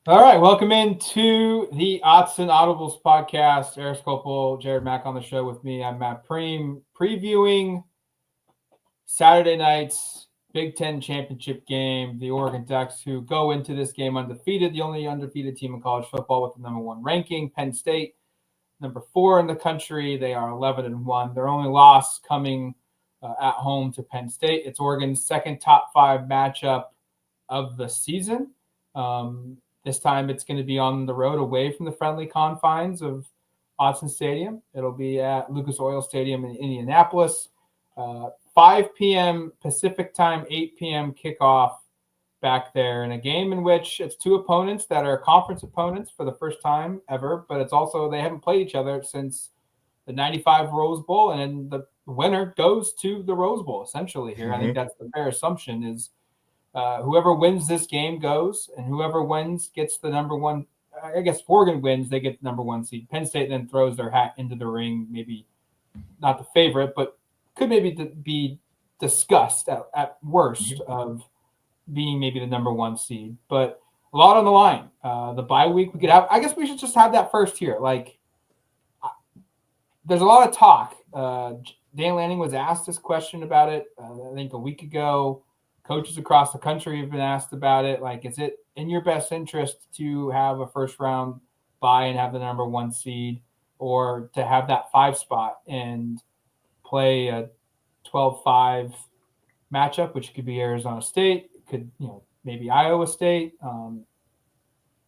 All right, welcome into the Autzen Audibles podcast. Erik Skopil, Jared Mack on the show with me. I'm Matt Prehm, previewing Saturday night's Big Ten championship game. The Oregon Ducks, who go into this game undefeated, the only undefeated team in college football with the number one ranking. Penn State, number 4 in the country. They are 11-1. Their only loss coming at home to Penn State. It's Oregon's second top 5 matchup of the season. This time it's going to be on the road away from the friendly confines of Autzen Stadium. It'll be at Lucas Oil Stadium in Indianapolis. 5 p.m. Pacific time, 8 p.m. kickoff back there in a game in which it's two opponents that are conference opponents for the first time ever, but it's also they haven't played each other since the 95 Rose Bowl, and then the winner goes to the Rose Bowl essentially here. I think that's the fair assumption is whoever wins this game goes, and whoever wins gets the number one. I guess if Oregon wins, they get the number 1 seed. Penn State then throws their hat into the ring, maybe not the favorite, but could maybe be discussed at worst of being maybe the number 1 seed. But a lot on the line. The bye week we could have. I guess we should just have that first here. Like, there's a lot of talk. Dan Lanning was asked this question about it, I think a week ago. Coaches across the country have been asked about it. Like, is it in your best interest to have a first round bye and have the number 1 seed, or to have that 5 spot and play a 12-5 matchup, which could be Arizona State, could maybe Iowa State,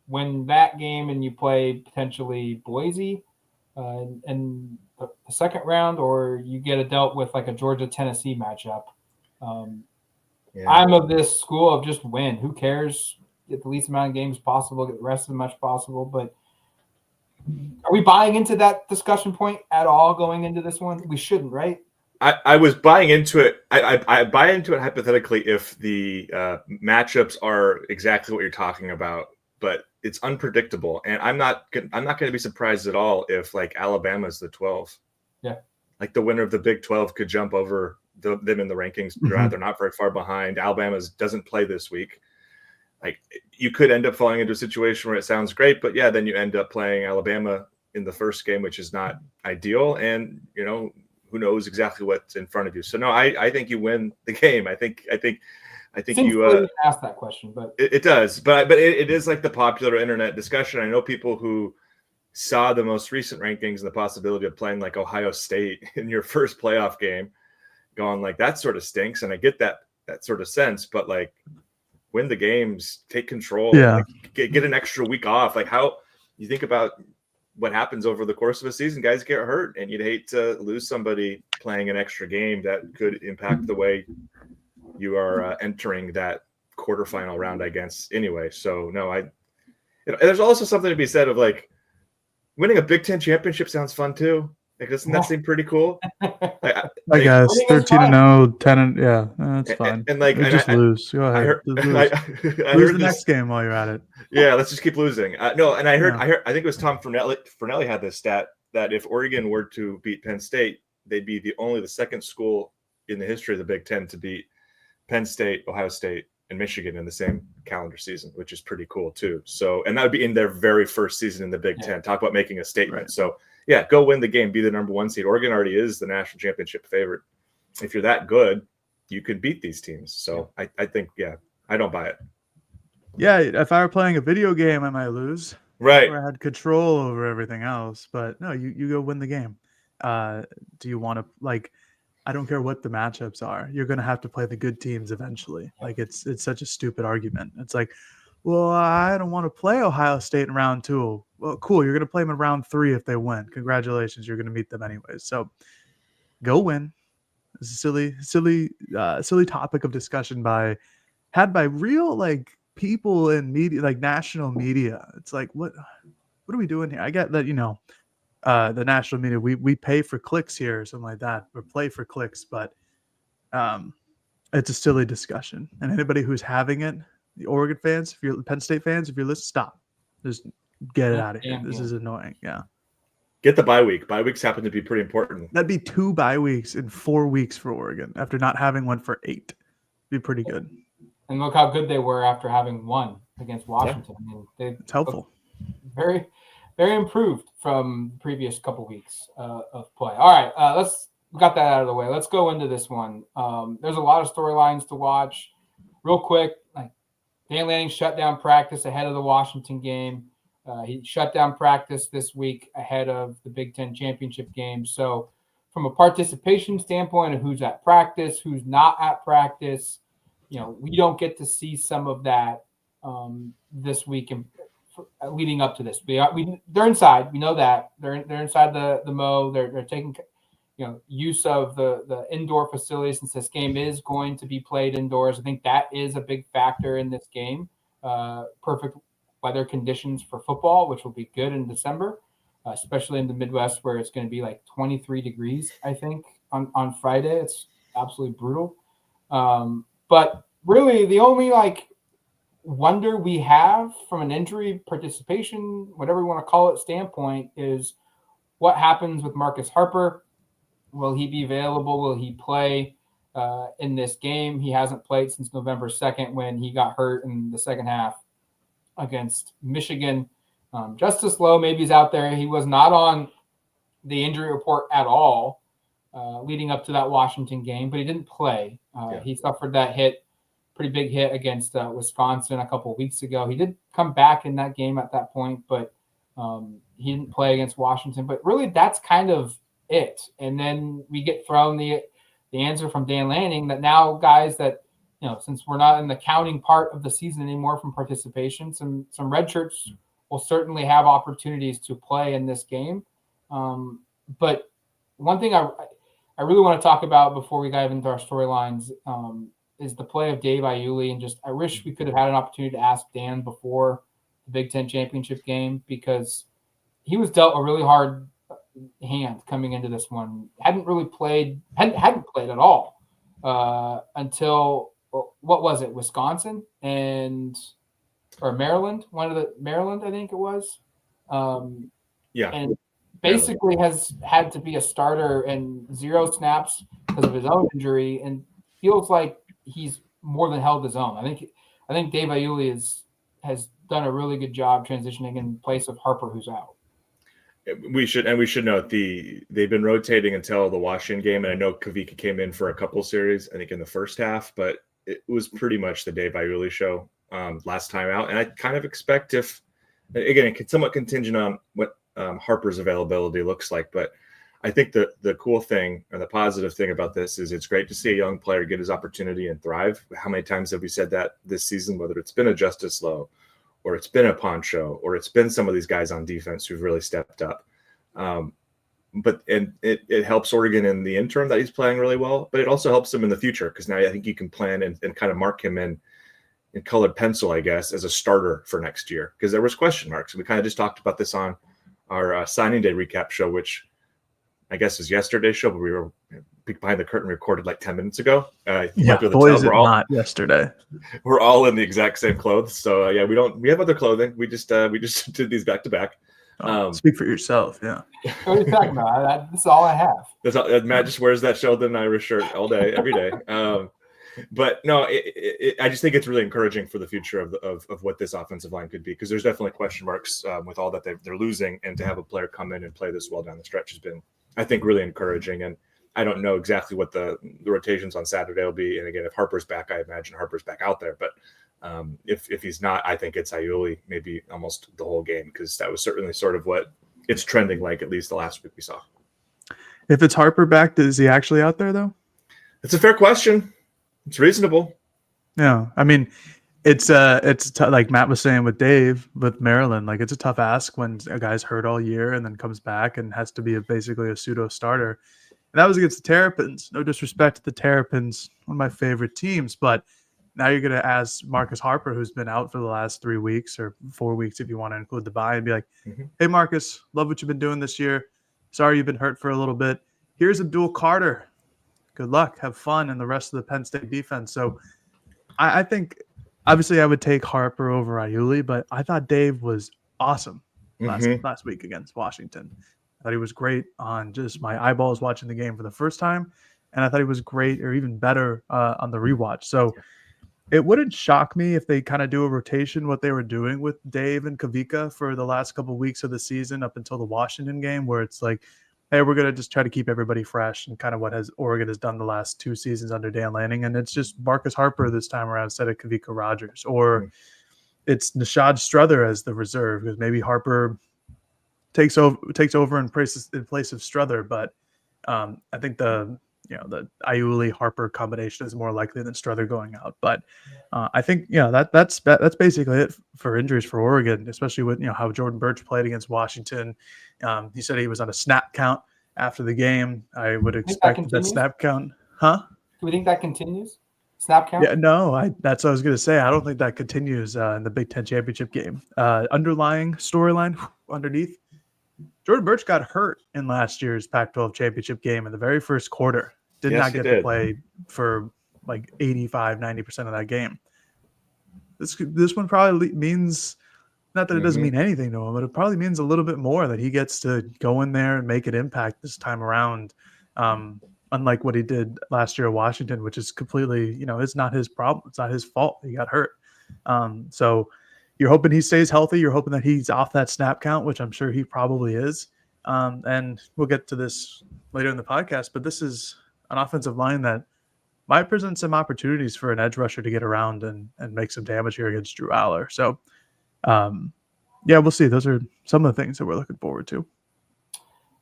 win that game and you play potentially Boise in the second round, or you get a dealt with like a Georgia Tennessee matchup. I'm of this school of just win. Who cares? Get the least amount of games possible, get the rest of them much possible. But are we buying into that discussion point at all going into this one? We shouldn't, right? I was buying into it. I buy into it hypothetically if the matchups are exactly what you're talking about, but it's unpredictable, and I'm not going to be surprised at all if like Alabama's the 12. Yeah, like the winner of the Big 12 could jump over them in the rankings. They're not very far behind. Alabama's doesn't play this week. Like, you could end up falling into a situation where it sounds great, but yeah, then you end up playing Alabama in the first game, which is not ideal, and who knows exactly what's in front of you. So no, I think you win the game. I think you asked that question, but it does. But it is like the popular internet discussion. I know people who saw the most recent rankings and the possibility of playing like Ohio State in your first playoff game, going like, that sort of stinks. And I get that sort of sense, but like, win the games, take control, like, get an extra week off. Like, how you think about what happens over the course of a season, guys get hurt, and you'd hate to lose somebody playing an extra game that could impact the way you are entering that quarterfinal round, I guess, anyway. So no, there's also something to be said of like, winning a Big Ten championship sounds fun too. Like, doesn't that seem pretty cool? I guess 13-0, 10, yeah, that's fine. And like, just lose. Go ahead. Lose the next game while you're at it. Yeah, let's just keep losing. No, and I think it was Tom Fornelli had this stat that if Oregon were to beat Penn State, they'd be the second school in the history of the Big Ten to beat Penn State, Ohio State, and Michigan in the same calendar season, which is pretty cool too. So, and that would be in their very first season in the Big Ten. Talk about making a statement. Right. So yeah, go win the game, be the number 1 seed. Oregon already is the national championship favorite. If you're that good, you could beat these teams. So I think, I don't buy it. Yeah, if I were playing a video game, I might lose. Right. Where I had control over everything else. But no, you go win the game. Do you want to, like, I don't care what the matchups are. You're going to have to play the good teams eventually. Like, it's such a stupid argument. It's like, well, I don't want to play Ohio State in round 2. Well, cool. You're going to play them in round 3 if they win. Congratulations. You're going to meet them anyways. So go win. It's a silly topic of discussion had by real like people in media, like national media. It's like, what are we doing here? I get that, the national media, we pay for clicks here or something like that, or play for clicks, but it's a silly discussion. And anybody who's having it, the Oregon fans, if you're Penn State fans, if you're listening, stop. Just get it out of here. This is annoying. Yeah. Get the bye week. Bye weeks happen to be pretty important. That'd be 2 bye weeks in 4 weeks for Oregon after not having one for 8. Be pretty good. And look how good they were after having 1 against Washington. I mean, they It's helpful. very, very improved from the previous couple weeks of play. All right, we got that out of the way. Let's go into this one. There's a lot of storylines to watch. Real quick, like Dan Lanning shut down practice ahead of the Washington game. He shut down practice this week ahead of the Big Ten championship game. So, from a participation standpoint of who's at practice, who's not at practice, we don't get to see some of that this week and leading up to this. They're inside. We know that they're inside the Mo. They're taking use of the indoor facilities since this game is going to be played indoors. I think that is a big factor in this game. Perfect weather conditions for football, which will be good in December, especially in the Midwest where it's going to be like 23 degrees, I think, on Friday. It's absolutely brutal. But really the only wonder we have from an injury participation, whatever we want to call it, standpoint is what happens with Marcus Harper. Will he be available? Will he play in this game? He hasn't played since November 2nd when he got hurt in the second half against Michigan. Justice Lowe maybe is out there. He was not on the injury report at all leading up to that Washington game, but he didn't play. He suffered that pretty big hit against Wisconsin a couple of weeks ago. He did come back in that game at that point, but he didn't play against Washington. But really, that's kind of it. And then we get thrown the answer from Dan Lanning that now guys that, since we're not in the counting part of the season anymore from participation, some red shirts will certainly have opportunities to play in this game. But one thing I really want to talk about before we dive into our storylines is the play of Dave Iuli. And I wish we could have had an opportunity to ask Dan before the Big Ten championship game, because he was dealt a really hard hand coming into this one. Hadn't played at all until what was it, Wisconsin or Maryland? Maryland, I think it was. And basically has had to be a starter and 0 snaps because of his own injury, and feels like he's more than held his own. I think Dave Iuli has done a really good job transitioning in place of Harper, who's out. We should note they've been rotating until the Washington game, and I know Kavika came in for a couple series, I think in the first half, but it was pretty much the Dave Iuli show last time out. And I kind of expect it's somewhat contingent on what Harper's availability looks like, but I think the cool thing or the positive thing about this is it's great to see a young player get his opportunity and thrive. How many times have we said that this season, whether it's been a Justice Lowe or it's been a Poncho or it's been some of these guys on defense who've really stepped up. But it helps Oregon in the interim that he's playing really well, but it also helps him in the future because now I think you can plan and kind of mark him in colored pencil, I guess, as a starter for next year, because there was question marks. We kind of just talked about this on our signing day recap show, which I guess is yesterday's show, but we were behind the curtain recorded like 10 minutes ago. Not yesterday. We're all in the exact same clothes. So we have other clothing. We just did these back to back. Speak for yourself. Yeah. What are you talking about? This is all I have. Matt just wears that Sheldon Irish shirt all day, every day. But no, I just think it's really encouraging for the future of what this offensive line could be, because there's definitely question marks with all that they're losing, and to have a player come in and play this well down the stretch has been, I think, really encouraging. And I don't know exactly what the rotations on Saturday will be. And again, if Harper's back, I imagine Harper's back out there. But if he's not, I think it's Iuli maybe almost the whole game, because that was certainly sort of what it's trending like, at least the last week we saw. If it's Harper back, is he actually out there though? It's a fair question. It's reasonable. Yeah, I mean, it's like Matt was saying with Dave with Maryland, like it's a tough ask when a guy's hurt all year and then comes back and has to be basically a pseudo starter. And that was against the Terrapins. No disrespect to the Terrapins, one of my favorite teams, but now you're going to ask Marcus Harper, who's been out for the last 3 weeks or 4 weeks, if you want to include the bye, and be like, Hey, Marcus, love what you've been doing this year. Sorry you've been hurt for a little bit. Here's Abdul Carter. Good luck. Have fun in the rest of the Penn State defense. So I think, obviously, I would take Harper over Iuli, but I thought Dave was awesome last week against Washington. I thought he was great on just my eyeballs watching the game for the first time, and I thought he was great or even better on the rewatch. So It wouldn't shock me if they kind of do a rotation, what they were doing with Dave and Kavika for the last couple of weeks of the season up until the Washington game, where it's like, hey, we're going to just try to keep everybody fresh, and kind of what Oregon has done the last 2 seasons under Dan Lanning. And it's just Marcus Harper this time around instead of Kavika Rogers, or it's Nishad Strother as the reserve, because maybe Harper takes over in place of Strother. But I think the Iuli Harper combination is more likely than Strother going out. But I think that's basically it for injuries for Oregon, especially with how Jordan Birch played against Washington. He said he was on a snap count after the game. I would expect that snap count, huh? Do we think that continues? Snap count? Yeah, no, that's what I was going to say. I don't think that continues in the Big Ten championship game. Underlying storyline underneath, Jordan Birch got hurt in last year's Pac-12 championship game in the very first quarter. Did not get to play for like 85-90% of that game. This one probably means, not that it doesn't mean anything to him, but it probably means a little bit more that he gets to go in there and make an impact this time around. Unlike what he did last year at Washington, which is completely, it's not his problem. It's not his fault. He got hurt. So you're hoping he stays healthy. You're hoping that he's off that snap count, which I'm sure he probably is. And we'll get to this later in the podcast, but this is an offensive line that might present some opportunities for an edge rusher to get around and make some damage here against Drew Aller. So, we'll see. Those are some of the things that we're looking forward to.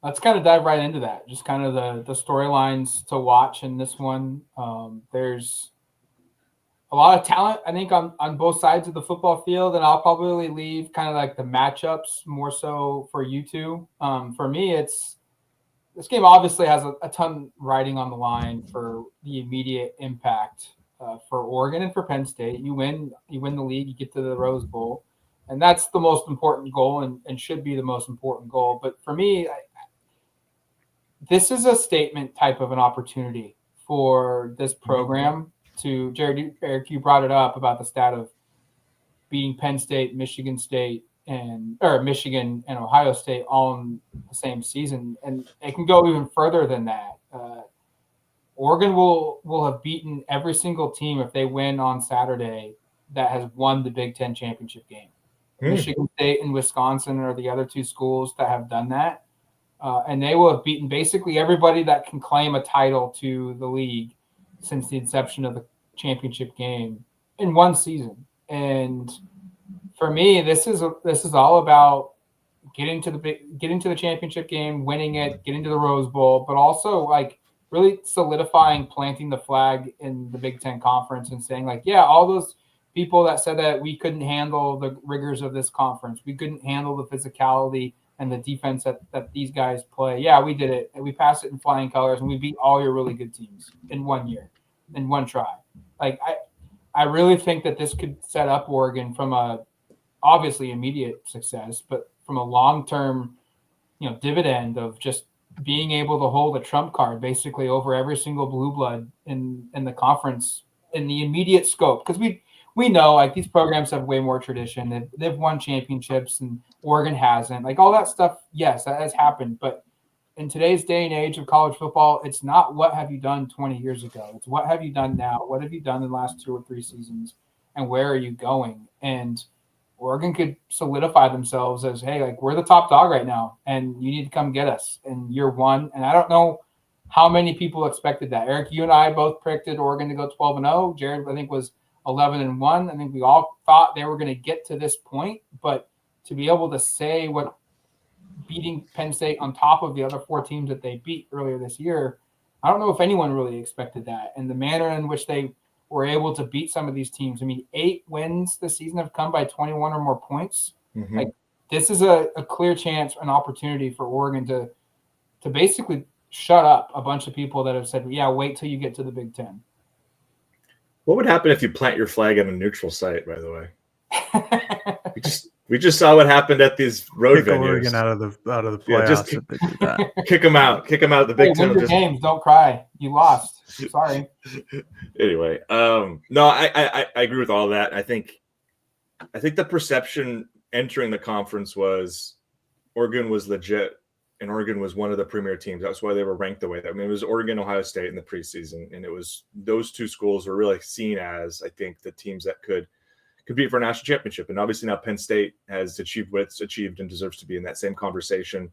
Let's kind of dive right into that. Just kind of the storylines to watch in this one. There's a lot of talent, I think, on both sides of the football field, and I'll probably leave kind of like the matchups more so for you two. For me, this game obviously has a ton riding on the line for the immediate impact for Oregon and for Penn State. You win the league, you get to the Rose Bowl, and that's the most important goal and should be the most important goal. But for me, this is a statement type of an opportunity for this program to, Jared, Eric, you brought it up about the stat of beating Penn State, Michigan and Ohio State all in the same season. And it can go even further than that. Oregon will have beaten every single team if they win on Saturday that has won the Big Ten championship game. Michigan State and Wisconsin are the other two schools that have done that. And they will have beaten basically everybody that can claim a title to the league since the inception of the championship game in one season. And for me, this is all about getting to the championship game, winning it, getting to the Rose Bowl, but also like really solidifying, planting the flag in the Big Ten Conference and saying like, yeah, all those people that said that we couldn't handle the rigors of this conference, we couldn't handle the physicality and the defense that these guys play. Yeah, we did it. And we passed it in flying colors, and we beat all your really good teams in 1 year, in one try. Like, I really think that this could set up Oregon from a obviously immediate success, but from a long-term, dividend of just being able to hold a trump card basically over every single blue blood in the conference in the immediate scope. Because we know like these programs have way more tradition. They've won championships and Oregon hasn't. Like all that stuff, yes, that has happened. But in today's day and age of college football, it's not what have you done 20 years ago. It's what have you done now? What have you done in the last 2 or 3 seasons? And where are you going? And Oregon could solidify themselves as, hey, like we're the top dog right now and you need to come get us in year 1. And I don't know how many people expected that. Eric, you and I both predicted Oregon to go 12-0. Jared, I think, was 11-1. I think we all thought they were going to get to this point, but to be able to say what beating Penn State on top of the other 4 teams that they beat earlier this year, I don't know if anyone really expected that. And the manner in which they were able to beat some of these teams. I mean, 8 wins this season have come by 21 or more points. Mm-hmm. Like this is a clear chance, an opportunity for Oregon to basically shut up a bunch of people that have said, yeah, wait till you get to the Big Ten. What would happen if you plant your flag at a neutral site, by the way? We just saw what happened at these road venues. Oregon out of the playoffs. Yeah, just if they do that. Kick them out of the Big Ten. Win your games, don't cry. You lost. Sorry. Anyway, no, I agree with all that. I think the perception entering the conference was Oregon was legit and Oregon was one of the premier teams. That's why they were ranked the way that. I mean, it was Oregon, Ohio State in the preseason, and it was those two schools were really seen as, I think, the teams that could compete for a national championship. And obviously now Penn State has achieved what it's achieved and deserves to be in that same conversation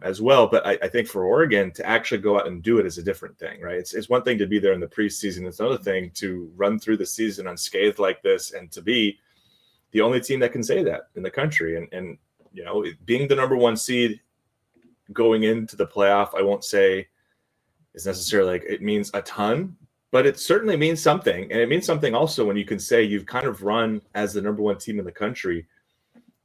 as well. But I think for Oregon to actually go out and do it is a different thing, right? It's one thing to be there in the preseason. It's another thing to run through the season unscathed like this and to be the only team that can say that in the country. And you know, being the number one seed going into the playoff, I won't say is necessarily like it means a ton, but it certainly means something. And it means something also when you can say you've kind of run as the number one team in the country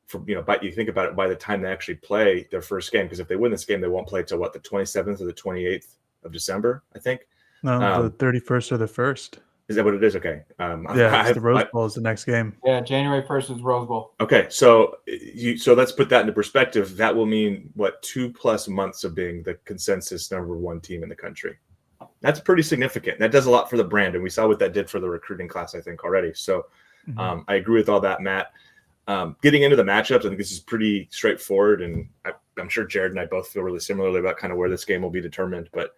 for, you know, but you think about it by the time they actually play their first game, because if they win this game, they won't play till what, the 27th or the 28th of December, I think. No, the 31st or the 1st. Is that what it is? Okay. Yeah, the Rose Bowl is the next game. Yeah, January 1st is Rose Bowl. Okay, so let's put that into perspective. That will mean, what, 2+ months of being the consensus number one team in the country. That's pretty significant. That does a lot for the brand, and we saw what that did for the recruiting class, I think, already. So I agree with all that, Matt. Getting into the matchups, I think this is pretty straightforward, and I'm sure Jared and I both feel really similarly about kind of where this game will be determined. But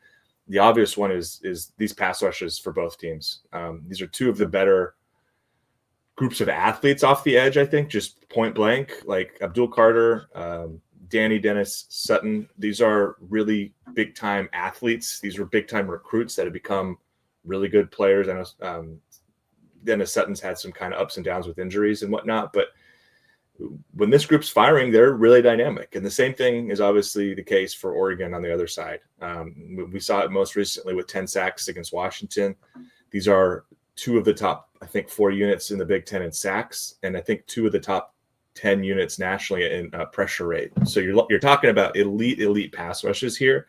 the obvious one is these pass rushes for both teams. These are two of the better groups of athletes off the edge, I think, just point blank, like Abdul Carter, Danny Dennis Sutton. These are really big time athletes. These were big time recruits that have become really good players. I know Dennis Sutton's had some kind of ups and downs with injuries and whatnot, but when this group's firing, they're really dynamic. And the same thing is obviously the case for Oregon on the other side. We saw it most recently with 10 sacks against Washington. These are two of the top, I think, 4 units in the Big Ten in sacks, and I think 2 of the top 10 units nationally in pressure rate. So you're talking about elite pass rushes here.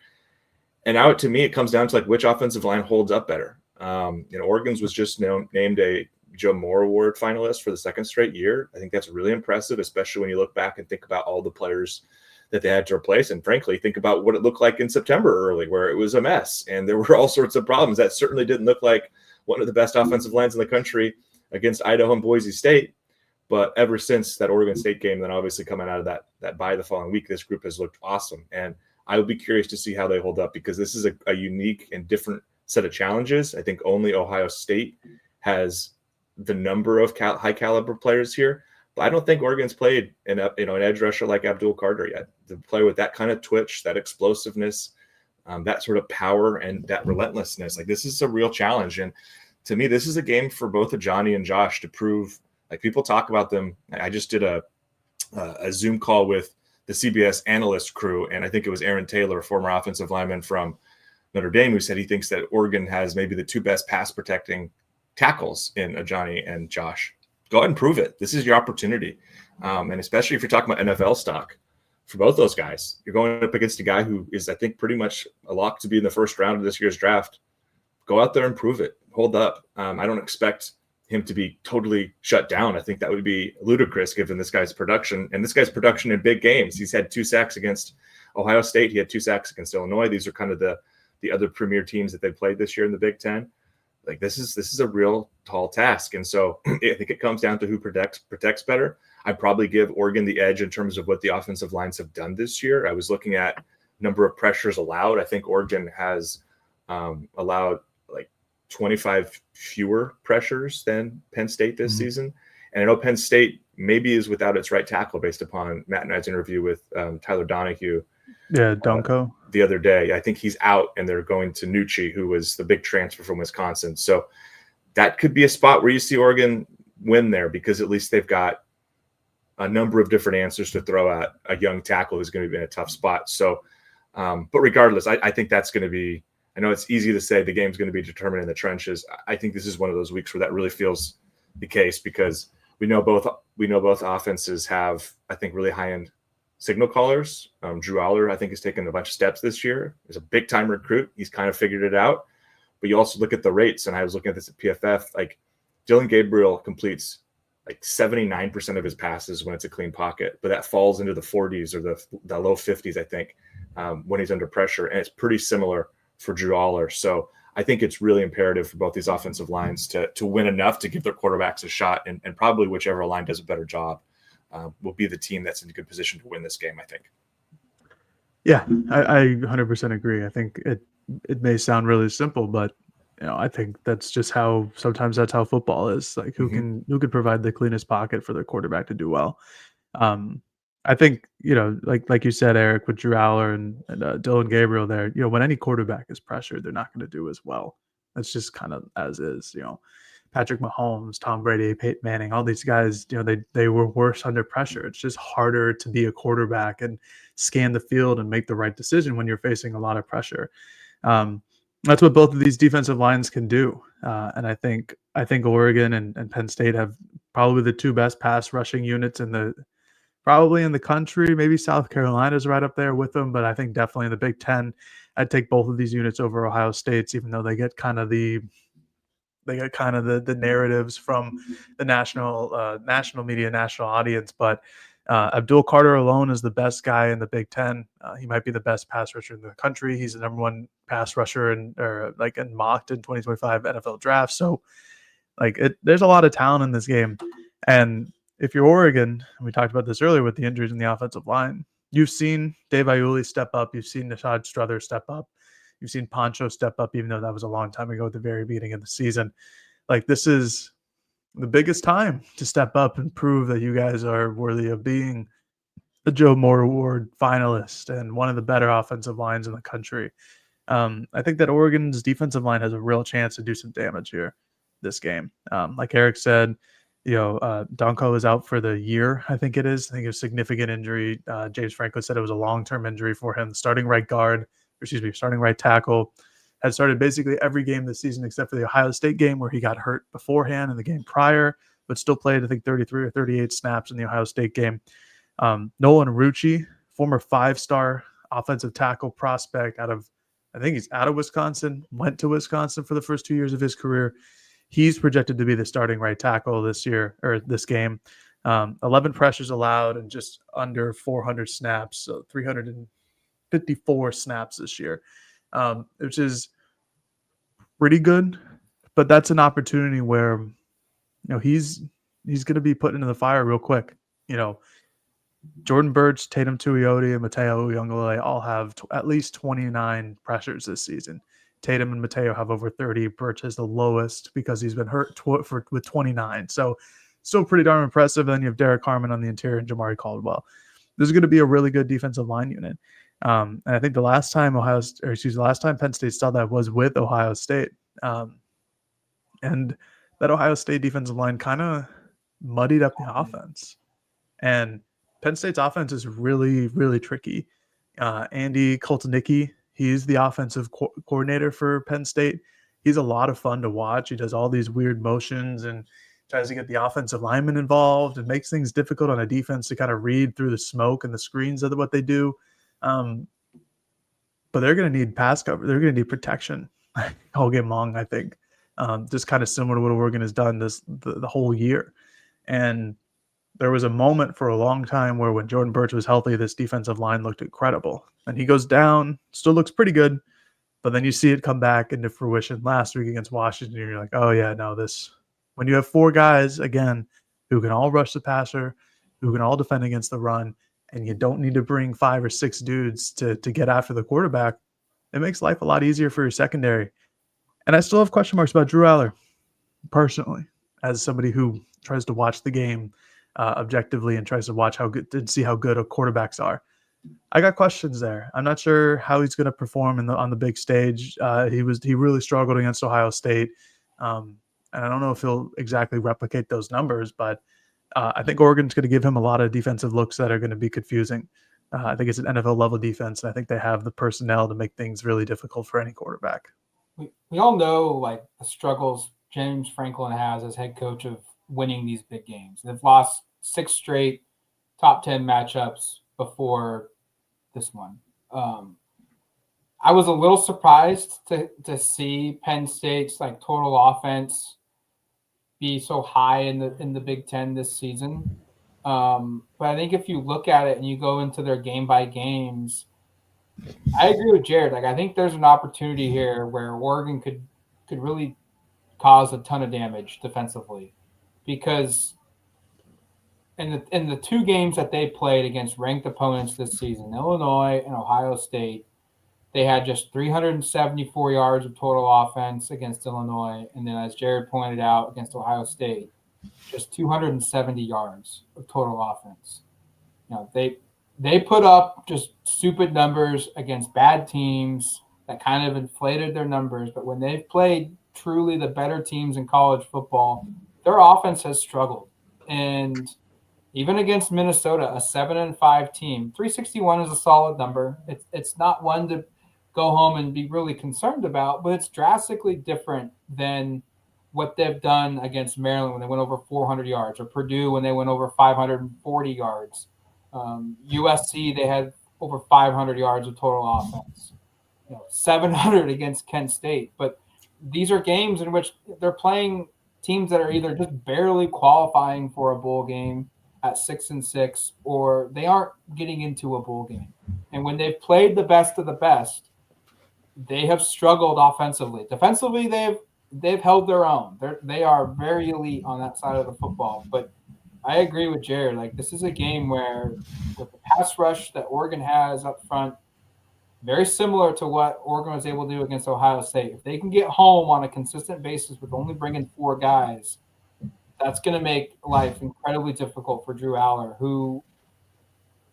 And now, to me, it comes down to like which offensive line holds up better. Oregon's was just named a Joe Moore Award finalist for the 2nd straight year. I think that's really impressive, especially when you look back and think about all the players that they had to replace. And frankly, think about what it looked like in September early, where it was a mess and there were all sorts of problems. That certainly didn't look like one of the best offensive lines in the country against Idaho and Boise State. But ever since that Oregon State game, then obviously coming out of that bye the following week, this group has looked awesome. And I will be curious to see how they hold up, because this is a unique and different set of challenges. I think only Ohio State has the number of high caliber players here, but I don't think Oregon's played an edge rusher like Abdul Carter yet. To play with that kind of twitch, that explosiveness, that sort of power, and that relentlessness, like this is a real challenge. And to me, this is a game for both Johnny and Josh to prove. Like, people talk about them. I just did a Zoom call with the CBS analyst crew, and I think it was Aaron Taylor, former offensive lineman from Notre Dame, who said he thinks that Oregon has maybe the 2 best pass protecting tackles in Johnny and Josh. Go ahead and prove it. This is your opportunity. And especially if you're talking about NFL stock for both those guys, you're going up against a guy who is, I think, pretty much a lock to be in the first round of this year's draft. Go out there and prove it. Hold up. I don't expect him to be totally shut down. I think that would be ludicrous given this guy's production, and this guy's production in big games. He's had 2 sacks against Ohio State. He had 2 sacks against Illinois. These are kind of the other premier teams that they played this year in the Big Ten. Like, this is a real tall task. And so I think it comes down to who protects better. I'd probably give Oregon the edge in terms of what the offensive lines have done this year. I was looking at number of pressures allowed. I think Oregon has allowed like 25 fewer pressures than Penn State this season. And I know Penn State maybe is without its right tackle based upon Matt and I's interview with Tyler Donahue. Yeah, Donko. The other day. I think he's out, and they're going to Nucci, who was the big transfer from Wisconsin. So that could be a spot where you see Oregon win there, because at least they've got a number of different answers to throw at a young tackle who's going to be in a tough spot. So, but regardless, I think that's going to be, I know it's easy to say the game's going to be determined in the trenches. I think this is one of those weeks where that really feels the case, because we know both offenses have, I think, really high-end signal callers. Drew Aller, I think, has taken a bunch of steps this year. He's a big-time recruit. He's kind of figured it out. But you also look at the rates, and I was looking at this at PFF. Like, Dylan Gabriel completes like 79% of his passes when it's a clean pocket, but that falls into the 40s or the low 50s, I think, when he's under pressure. And it's pretty similar for Drew Aller. So I think it's really imperative for both these offensive lines to win enough to give their quarterbacks a shot, and probably whichever line does a better job will be the team that's in a good position to win this game, I think. Yeah, I 100% agree. I think it may sound really simple, but I think that's just how sometimes that's how football is. Like Mhm. who can provide the cleanest pocket for their quarterback to do well. Um, I think like you said, Eric, with Drew Aller and Dylan Gabriel there. When any quarterback is pressured, they're not going to do as well. That's just kind of as is. Patrick Mahomes, Tom Brady, Peyton Manning, all these guys, they were worse under pressure. It's just harder to be a quarterback and scan the field and make the right decision when you're facing a lot of pressure. That's what both of these defensive lines can do. And I think Oregon and Penn State have probably the two best pass rushing units probably in the country. Maybe South Carolina's right up there with them, but I think definitely in the Big Ten, I'd take both of these units over Ohio State's, even though they get kind of the narratives from the national media, national audience. But Abdul Carter alone is the best guy in the Big Ten. He might be the best pass rusher in the country. He's the number one pass rusher and mocked in 2025 NFL draft. So there's a lot of talent in this game. And if you're Oregon, and we talked about this earlier with the injuries in the offensive line, you've seen Dave Iuli step up. You've seen Nashad Strother step up. You've seen Poncho step up, even though that was a long time ago at the very beginning of the season. This is the biggest time to step up and prove that you guys are worthy of being the Joe Moore Award finalist and one of the better offensive lines in the country. I think that Oregon's defensive line has a real chance to do some damage here this game. Like Eric said, Donko is out for the year. I think it is. I think it's a significant injury. James Franklin said it was a long-term injury for him. Starting right tackle had started basically every game this season except for the Ohio State game where he got hurt beforehand and the game prior, but still played, I think, 33 or 38 snaps in the Ohio State game. Nolan Rucci, former five-star offensive tackle prospect I think he's out of Wisconsin, went to Wisconsin for the first 2 years of his career. He's projected to be the starting right tackle this year or this game. 11 pressures allowed and just under 400 snaps, so 354 snaps this year, which is pretty good. But that's an opportunity where he's going to be put into the fire real quick. Jordan Birch, Tatum Tuioti, and Mateo Uiagalelei all have at least 29 pressures this season. Tatum and Mateo have over 30. Birch has the lowest because he's been hurt with 29. So still pretty darn impressive. And then you have Derek Harmon on the interior and Jamari Caldwell. This is going to be a really good defensive line unit. And I think the last time Penn State saw that was with Ohio State. And that Ohio State defensive line kind of muddied up the offense. And Penn State's offense is really, really tricky. Andy Koltanicki, he's the offensive coordinator for Penn State. He's a lot of fun to watch. He does all these weird motions and tries to get the offensive linemen involved and makes things difficult on a defense to kind of read through the smoke and the screens of what they do. But they're going to need pass cover. They're going to need protection all game long, I think. Just kind of similar to what Oregon has done the whole year. And there was a moment for a long time where when Jordan Birch was healthy, this defensive line looked incredible. And he goes down, still looks pretty good, but then you see it come back into fruition last week against Washington. And you're like, oh, yeah, no, when you have four guys, again, who can all rush the passer, who can all defend against the run, and you don't need to bring 5 or 6 dudes to get after the quarterback, it makes life a lot easier for your secondary. And I still have question marks about Drew Aller, personally, as somebody who tries to watch the game objectively and tries to watch see how good quarterbacks are. I got questions there. I'm not sure how he's going to perform on the big stage. He really struggled against Ohio State, and I don't know if he'll exactly replicate those numbers, but I think Oregon's going to give him a lot of defensive looks that are going to be confusing. I think it's an NFL level defense, and I think they have the personnel to make things really difficult for any quarterback. We all know the struggles James Franklin has as head coach of winning these big games. They've lost 6 straight top 10 matchups before this one. I was a little surprised to see Penn State's total offense be so high in the Big Ten this season. But I think if you look at it and you go into their game by games, I agree with Jared. I think there's an opportunity here where Oregon could really cause a ton of damage defensively, because in the two games that they played against ranked opponents this season, Illinois and Ohio State, they had just 374 yards of total offense against Illinois. And then, as Jared pointed out, against Ohio State, just 270 yards of total offense. They put up just stupid numbers against bad teams that kind of inflated their numbers. But when they've played truly the better teams in college football, their offense has struggled. And even against Minnesota, a 7-5 team, 361 is a solid number. It's not one to go home and be really concerned about, but it's drastically different than what they've done against Maryland when they went over 400 yards, or Purdue when they went over 540 yards. USC, they had over 500 yards of total offense. 700 against Kent State. But these are games in which they're playing teams that are either just barely qualifying for a bowl game at 6-6, or they aren't getting into a bowl game. And when they've played the best of the best, they have struggled offensively. Defensively, they've held their own. They are very elite on that side of the football. But I agree with Jared. Like, this is a game where with the pass rush that Oregon has up front, very similar to what Oregon was able to do against Ohio State. If they can get home on a consistent basis with only bringing 4 guys, that's going to make life incredibly difficult for Drew Aller, who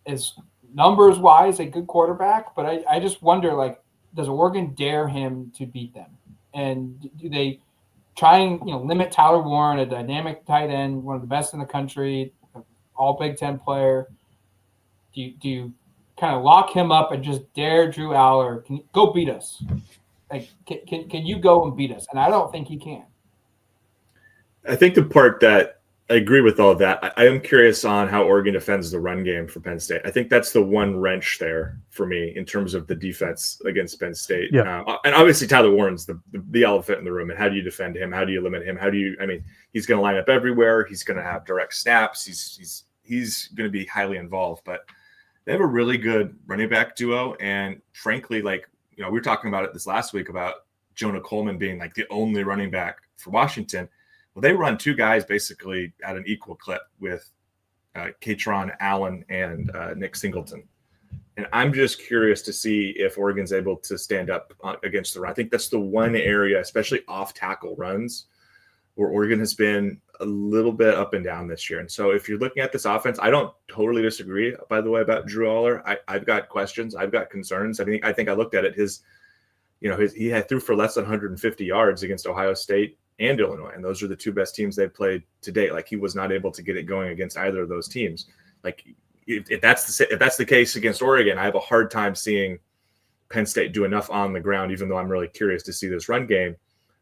is numbers-wise a good quarterback. But I just wonder, like, does Oregon dare him to beat them? And do they try and limit Tyler Warren, a dynamic tight end, one of the best in the country, all Big Ten player? Do you kind of lock him up and just dare Drew Aller? Can you go beat us? Like, can you go and beat us? And I don't think he can. I think the part that I agree with all of that, I am curious on how Oregon defends the run game for Penn State. I think that's the one wrench there for me in terms of the defense against Penn State. Yeah. And obviously Tyler Warren's the elephant in the room. And how do you defend him? How do you limit him? He's going to line up everywhere. He's going to have direct snaps. He's going to be highly involved. But they have a really good running back duo. And frankly, we were talking about it this last week about Jonah Coleman being like the only running back for Washington. Well, they run 2 guys basically at an equal clip with Katron Allen and Nick Singleton. And I'm just curious to see if Oregon's able to stand up against the run. I think that's the one area, especially off tackle runs, where Oregon has been a little bit up and down this year. And so if you're looking at this offense, I don't totally disagree, by the way, about Drew Aller. I've got questions. I've got concerns. I think I looked at it. He had threw for less than 150 yards against Ohio State and Illinois, and those are the 2 best teams they've played to date. Like, he was not able to get it going against either of those teams. Like, if that's the case against Oregon, I have a hard time seeing Penn State do enough on the ground, even though I'm really curious to see this run game,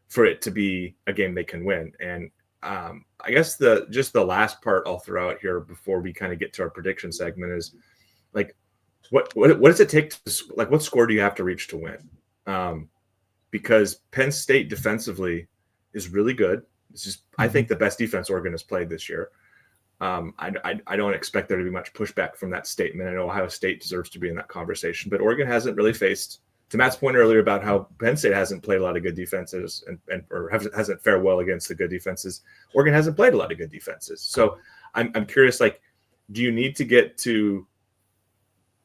for it to be a game they can win. And I guess the last part I'll throw out here before we kind of get to our prediction segment is, like, what does it take to, like, what score do you have to reach to win? Because Penn State defensively is really good. It's just, I think, the best defense Oregon has played this year. I don't expect there to be much pushback from that statement. I know Ohio State deserves to be in that conversation, but Oregon hasn't really faced, to Matt's point earlier about how Penn State hasn't played a lot of good defenses or hasn't fared well against the good defenses. Oregon hasn't played a lot of good defenses. So I'm curious, like, do you need to get to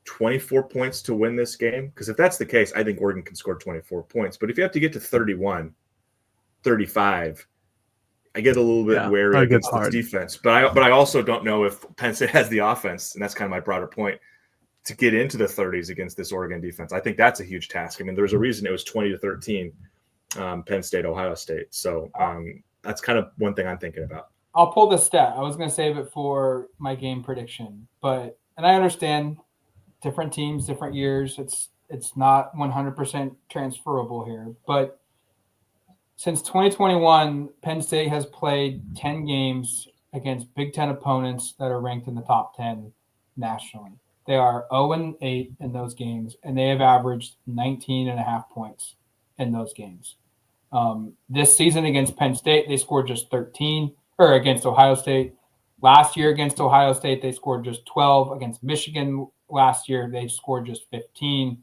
24 points to win this game? Because if that's the case, I think Oregon can score 24 points. But if you have to get to 31, 35, I get a little bit wary against this defense. But I also don't know if Penn State has the offense, and that's kind of my broader point, to get into the 30s against this Oregon defense. I think that's a huge task. I mean, there's a reason it was 20-13, Penn State, Ohio State. So that's kind of one thing I'm thinking about. I'll pull the stat. I was going to save it for my game prediction, and I understand different teams, different years. It's not 100% transferable here, but since 2021, Penn State has played 10 games against Big Ten opponents that are ranked in the top 10 nationally. They are 0-8 in those games, and they have averaged 19.5 points in those games. This season against Penn State, they scored just 13, or against Ohio State. Last year against Ohio State, they scored just 12. Against Michigan last year, they scored just 15.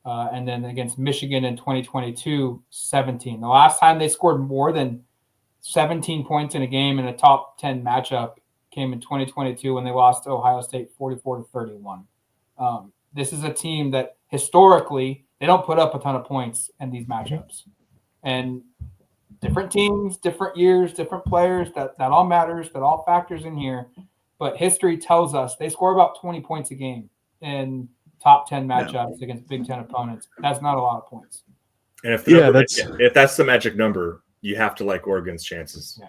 And then against Michigan in 2022, 17. The last time they scored more than 17 points in a game in a top 10 matchup came in 2022 when they lost to Ohio State 44-31. This is a team that historically they don't put up a ton of points in these matchups. And different teams, different years, different players, that all matters, that all factors in here. But history tells us they score about 20 points a game in top 10 matchups against Big Ten opponents. That's not a lot of points. And if that's the magic number, you have to like Oregon's chances.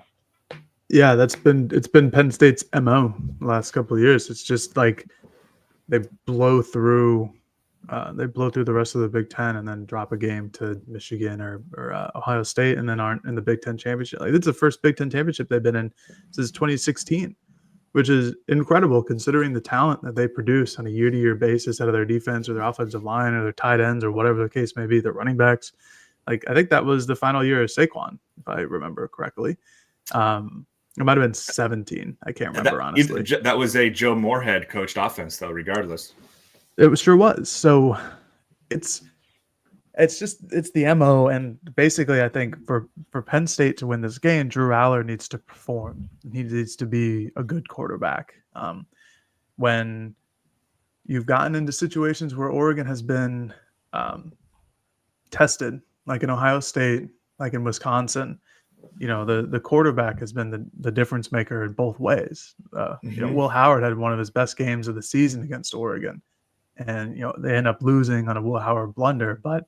Yeah, it's been Penn State's MO the last couple of years. It's just like they blow through the rest of the Big Ten and then drop a game to Michigan or Ohio State and then aren't in the Big Ten championship. Like, it's the first Big Ten championship they've been in since 2016, which is incredible considering the talent that they produce on a year-to-year basis out of their defense or their offensive line or their tight ends or whatever the case may be, their running backs. Like, I think that was the final year of Saquon, if I remember correctly. It might have been 17. I can't remember, honestly. That was a Joe Moorhead coached offense, though, regardless. It sure was. So it's the MO. And basically, I think for Penn State to win this game, Drew Aller needs to perform. He needs to be a good quarterback. When you've gotten into situations where Oregon has been tested, like in Ohio State, like in Wisconsin, the quarterback has been the difference maker in both ways. Will Howard had one of his best games of the season against Oregon, and they end up losing on a Will Howard blunder. But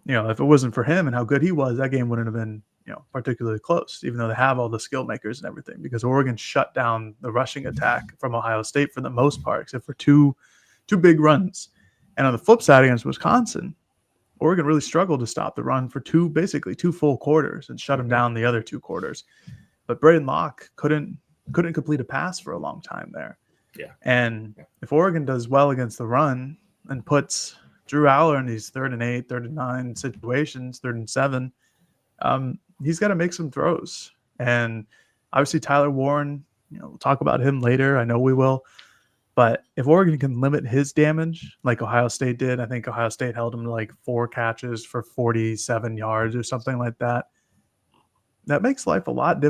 if it wasn't for him and how good he was, that game wouldn't have been particularly close, even though they have all the skill makers and everything, because Oregon shut down the rushing attack from Ohio State for the most part, except for two big runs. And on the flip side, against Wisconsin, Oregon really struggled to stop the run for basically two full quarters and shut them down the other 2 quarters. But Braden Locke couldn't complete a pass for a long time there. Yeah. And if Oregon does well against the run and puts Drew Aller in these 3rd and 8, 3rd and 9 situations, 3rd and 7, he's got to make some throws. And obviously Tyler Warren, we'll talk about him later. I know we will. But if Oregon can limit his damage like Ohio State did, I think Ohio State held him to like 4 catches for 47 yards or something like that. That makes life a lot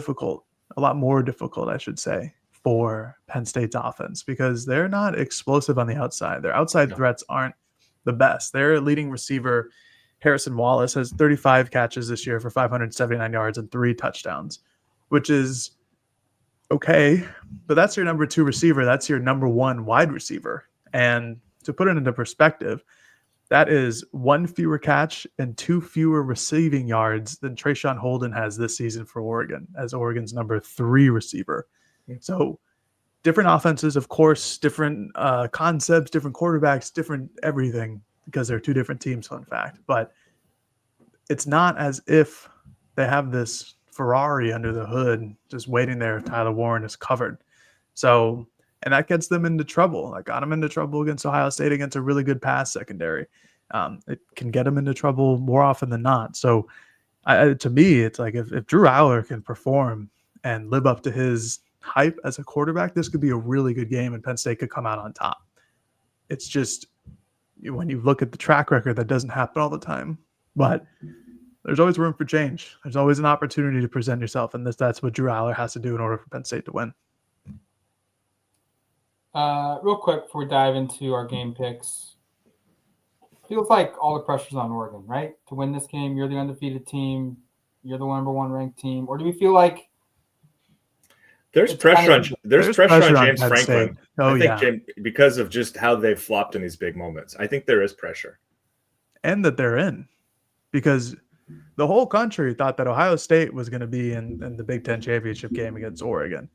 more difficult, I should say, for Penn State's offense, because they're not explosive on the outside. Their outside threats aren't the best. Their leading receiver, Harrison Wallace, has 35 catches this year for 579 yards and 3 touchdowns, which is okay, but that's your number 2 receiver. That's your number 1 wide receiver. And to put it into perspective, that is 1 fewer catch and 2 fewer receiving yards than Trayshawn Holden has this season for Oregon as Oregon's number 3 receiver. So different offenses, of course, different concepts, different quarterbacks, different everything, because they're 2 different teams, fun fact. But it's not as if they have this Ferrari under the hood just waiting there if Tyler Warren is covered. So, and that gets them into trouble. That got them into trouble against Ohio State against a really good pass secondary. It can get them into trouble more often than not. So to me, it's like if Drew Aller can perform and live up to his hype as a quarterback, this could be a really good game and Penn State could come out on top. It's just when you look at the track record, that doesn't happen all the time. But there's always room for change. There's always an opportunity to present yourself, and that's what Drew Aller has to do in order for Penn State to win. Real quick before we dive into our game picks, feels like all the pressure's on Oregon, right? To win this game, you're the undefeated team, you're the number 1 ranked team, or do we feel like there's pressure on James Franklin? State. Oh, I think because of just how they've flopped in these big moments. I think there is pressure, and that they're in, because the whole country thought that Ohio State was going to be in the Big Ten championship game against Oregon.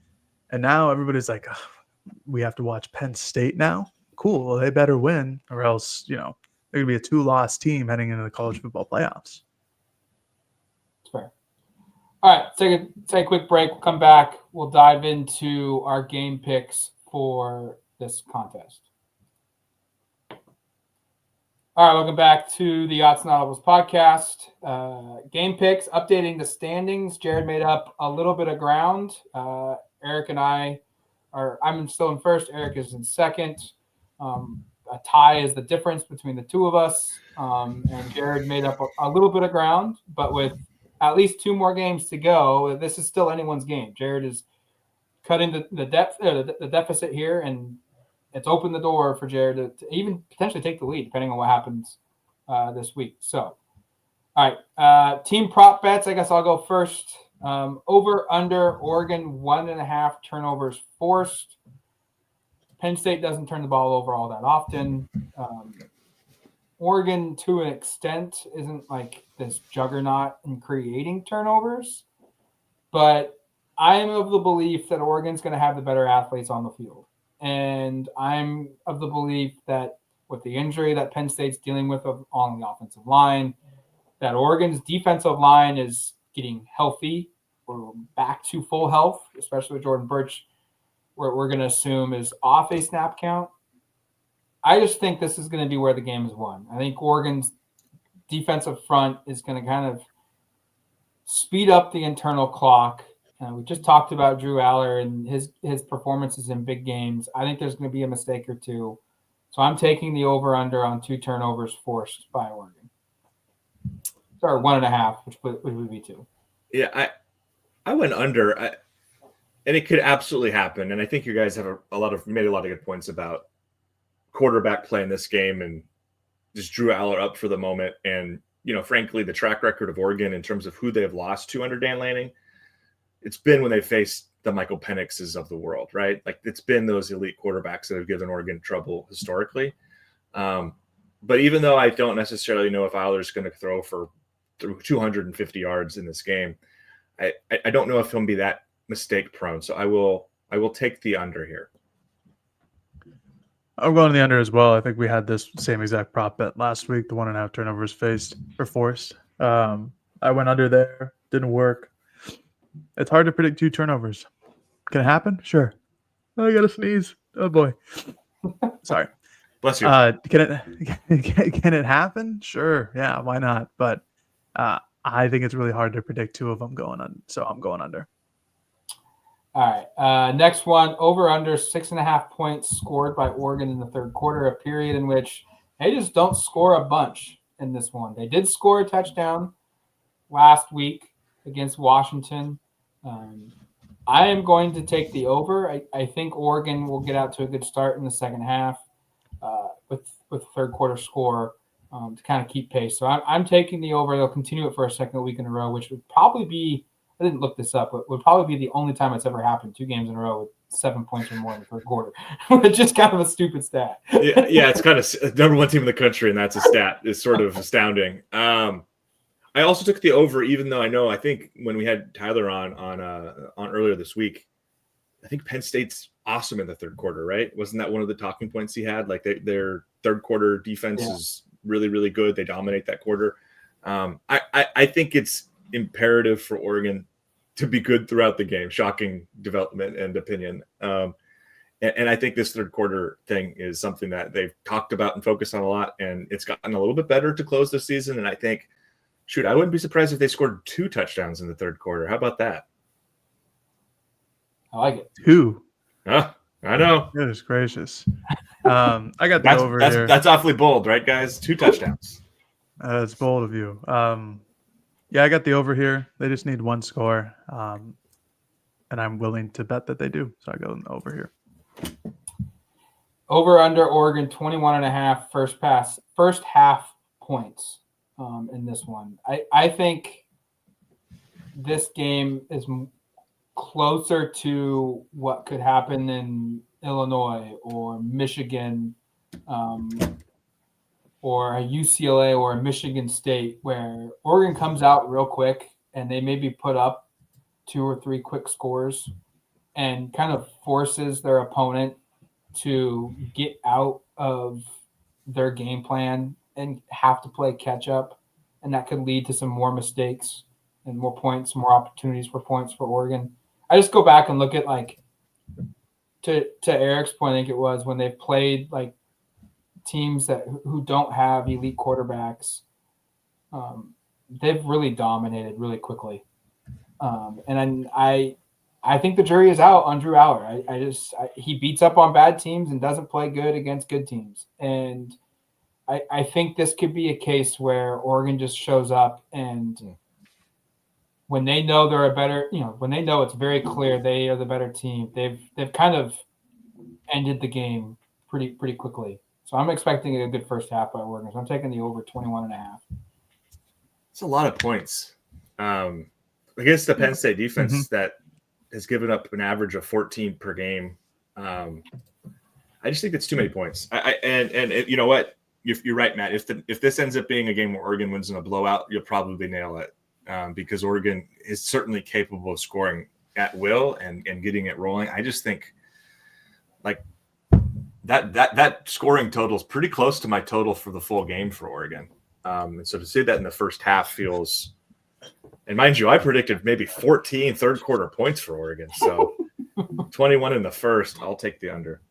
And now everybody's like, oh, we have to watch Penn State now? Cool. Well, they better win, or else, they're going to be a 2-loss team heading into the college football playoffs. That's fair. All right, take a quick break. We'll come back. We'll dive into our game picks for this contest. All right, welcome back to the Autzen Audibles podcast. Game picks, updating the standings. Jared made up a little bit of ground. Erik and I'm still in first. Erik is in second. A tie is the difference between the 2 of us. And Jared made up a little bit of ground, but with at least 2 more games to go, this is still anyone's game. Jared is cutting the depth, the deficit here, and it's opened the door for Jared to even potentially take the lead, depending on what happens this week. So, all right, team prop bets. I guess I'll go first. Over under Oregon 1.5 turnovers forced. Penn State doesn't turn the ball over all that often. Oregon, to an extent, isn't like this juggernaut in creating turnovers, but I am of the belief that Oregon's going to have the better athletes on the field. And I'm of the belief that with the injury that Penn State's dealing with on the offensive line, that Oregon's defensive line is getting healthy or back to full health, especially with Jordan Birch, where we're going to assume is off a snap count. I just think this is going to be where the game is won. I think Oregon's defensive front is going to kind of speed up the internal clock. We just talked about Drew Aller and his performances in big games. I think there's going to be a mistake or two. So I'm taking the over-under on 2 turnovers forced by Oregon. Sorry, 1.5, which would be 2. Yeah, I went under, and it could absolutely happen. And I think you guys have made a lot of good points about quarterback play in this game and just Drew Aller up for the moment. And, frankly, the track record of Oregon in terms of who they have lost to under Dan Lanning, it's been when they faced the Michael Penixes of the world, right? Like it's been those elite quarterbacks that have given Oregon trouble historically. But even though I don't necessarily know if Aller's going to throw for 250 yards in this game, I don't know if he'll be that mistake prone. So I will take the under here. I'm going the under as well. I think we had this same exact prop bet last week, the 1.5 turnovers forced. I went under there. Didn't work. It's hard to predict 2 turnovers. Can it happen? Sure. Oh, I got to sneeze. Oh, boy. Sorry. Bless you. Can it happen? Sure. Yeah, why not? But I think it's really hard to predict 2 of them going on. So I'm going under. All right. Next one, over under 6.5 points scored by Oregon in the third quarter, a period in which they just don't score a bunch in this one. They did score a touchdown last week against Washington. I am going to take the over. I think Oregon will get out to a good start in the second half with third quarter score to kind of keep pace. So I'm taking the over. They'll continue it for a second week in a row, which would probably be, I didn't look this up, but would probably be the only time it's ever happened, 2 games in a row with 7 points or more in the third quarter. It's just kind of a stupid stat. yeah, it's kind of number 1 team in the country, and that's a stat. It's sort of astounding. I also took the over, even though I think when we had Tyler on earlier this week, I think Penn State's awesome in the third quarter, right? Wasn't that one of the talking points he had? Like their third quarter defense is really, really good. They dominate that quarter. I think it's imperative for Oregon to be good throughout the game. Shocking development and opinion. And I think this third quarter thing is something that they've talked about and focused on a lot, and it's gotten a little bit better to close this season. And I think, I wouldn't be surprised if they scored 2 touchdowns in the third quarter. How about that? I like it. 2. I know. Goodness gracious. I got the over here. That's awfully bold, right, guys? 2 touchdowns. It's bold of you. Yeah, I got the over here. They just need 1 score. And I'm willing to bet that they do. So I go over here. Over under Oregon 21.5 first half points in this one. I think this game is closer to what could happen in Illinois or Michigan or a UCLA or a Michigan State, where Oregon comes out real quick and they maybe put up 2 or 3 quick scores and kind of forces their opponent to get out of their game plan and have to play catch up. And that could lead to some more mistakes and more points, more opportunities for points for Oregon. I just go back and look at, like, to Erik's point, I think it was when they've played like teams who don't have elite quarterbacks, they've really dominated really quickly. And I think the jury is out on Drew Aller. He beats up on bad teams and doesn't play good against good teams. And I think this could be a case where Oregon just shows up and when they know they're a better, when they know it's very clear they are the better team, they've kind of ended the game pretty quickly. So I'm expecting a good first half by Oregon. So I'm taking the over 21.5. It's a lot of points against the Penn State defense that has given up an average of 14 per game. I just think that's too many points. And you know what? You're right, Matt. If this ends up being a game where Oregon wins in a blowout, you'll probably nail it because Oregon is certainly capable of scoring at will and getting it rolling. I just think like that scoring total is pretty close to my total for the full game for Oregon. And so to see that in the first half feels, and mind you, I predicted maybe 14 third quarter points for Oregon. So 21 in the first, I'll take the under.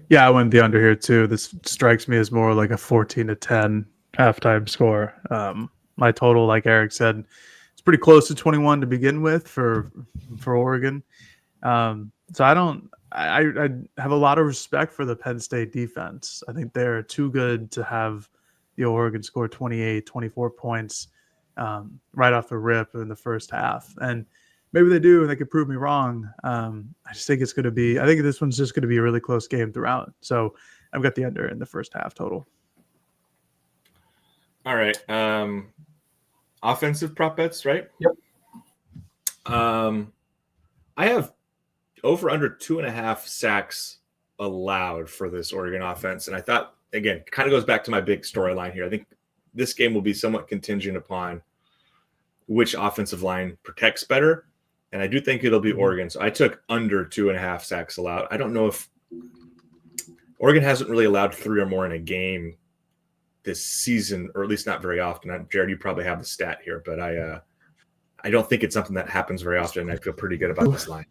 Yeah, I went the under here too. This strikes me as more like a 14-10 halftime score. My total, like Erik said, it's pretty close to 21 to begin with for Oregon. So I have a lot of respect for the Penn State defense. I think they're too good to have Oregon score 28, 24 points right off the rip in the first half. And maybe they do, and they could prove me wrong. I just think it's going to be – I think this one's just going to be a really close game throughout. So I've got the under in the first half total. All right. Offensive prop bets, right? Yep. I have over under 2.5 sacks allowed for this Oregon offense. And I thought, again, kind of goes back to my big storyline here. I think this game will be somewhat contingent upon which offensive line protects better. And I do think it'll be Oregon. So I took under 2.5 sacks allowed. I don't know if Oregon hasn't really allowed 3 or more in a game this season, or at least not very often. Jared, you probably have the stat here, but I don't think it's something that happens very often. I feel pretty good about this line.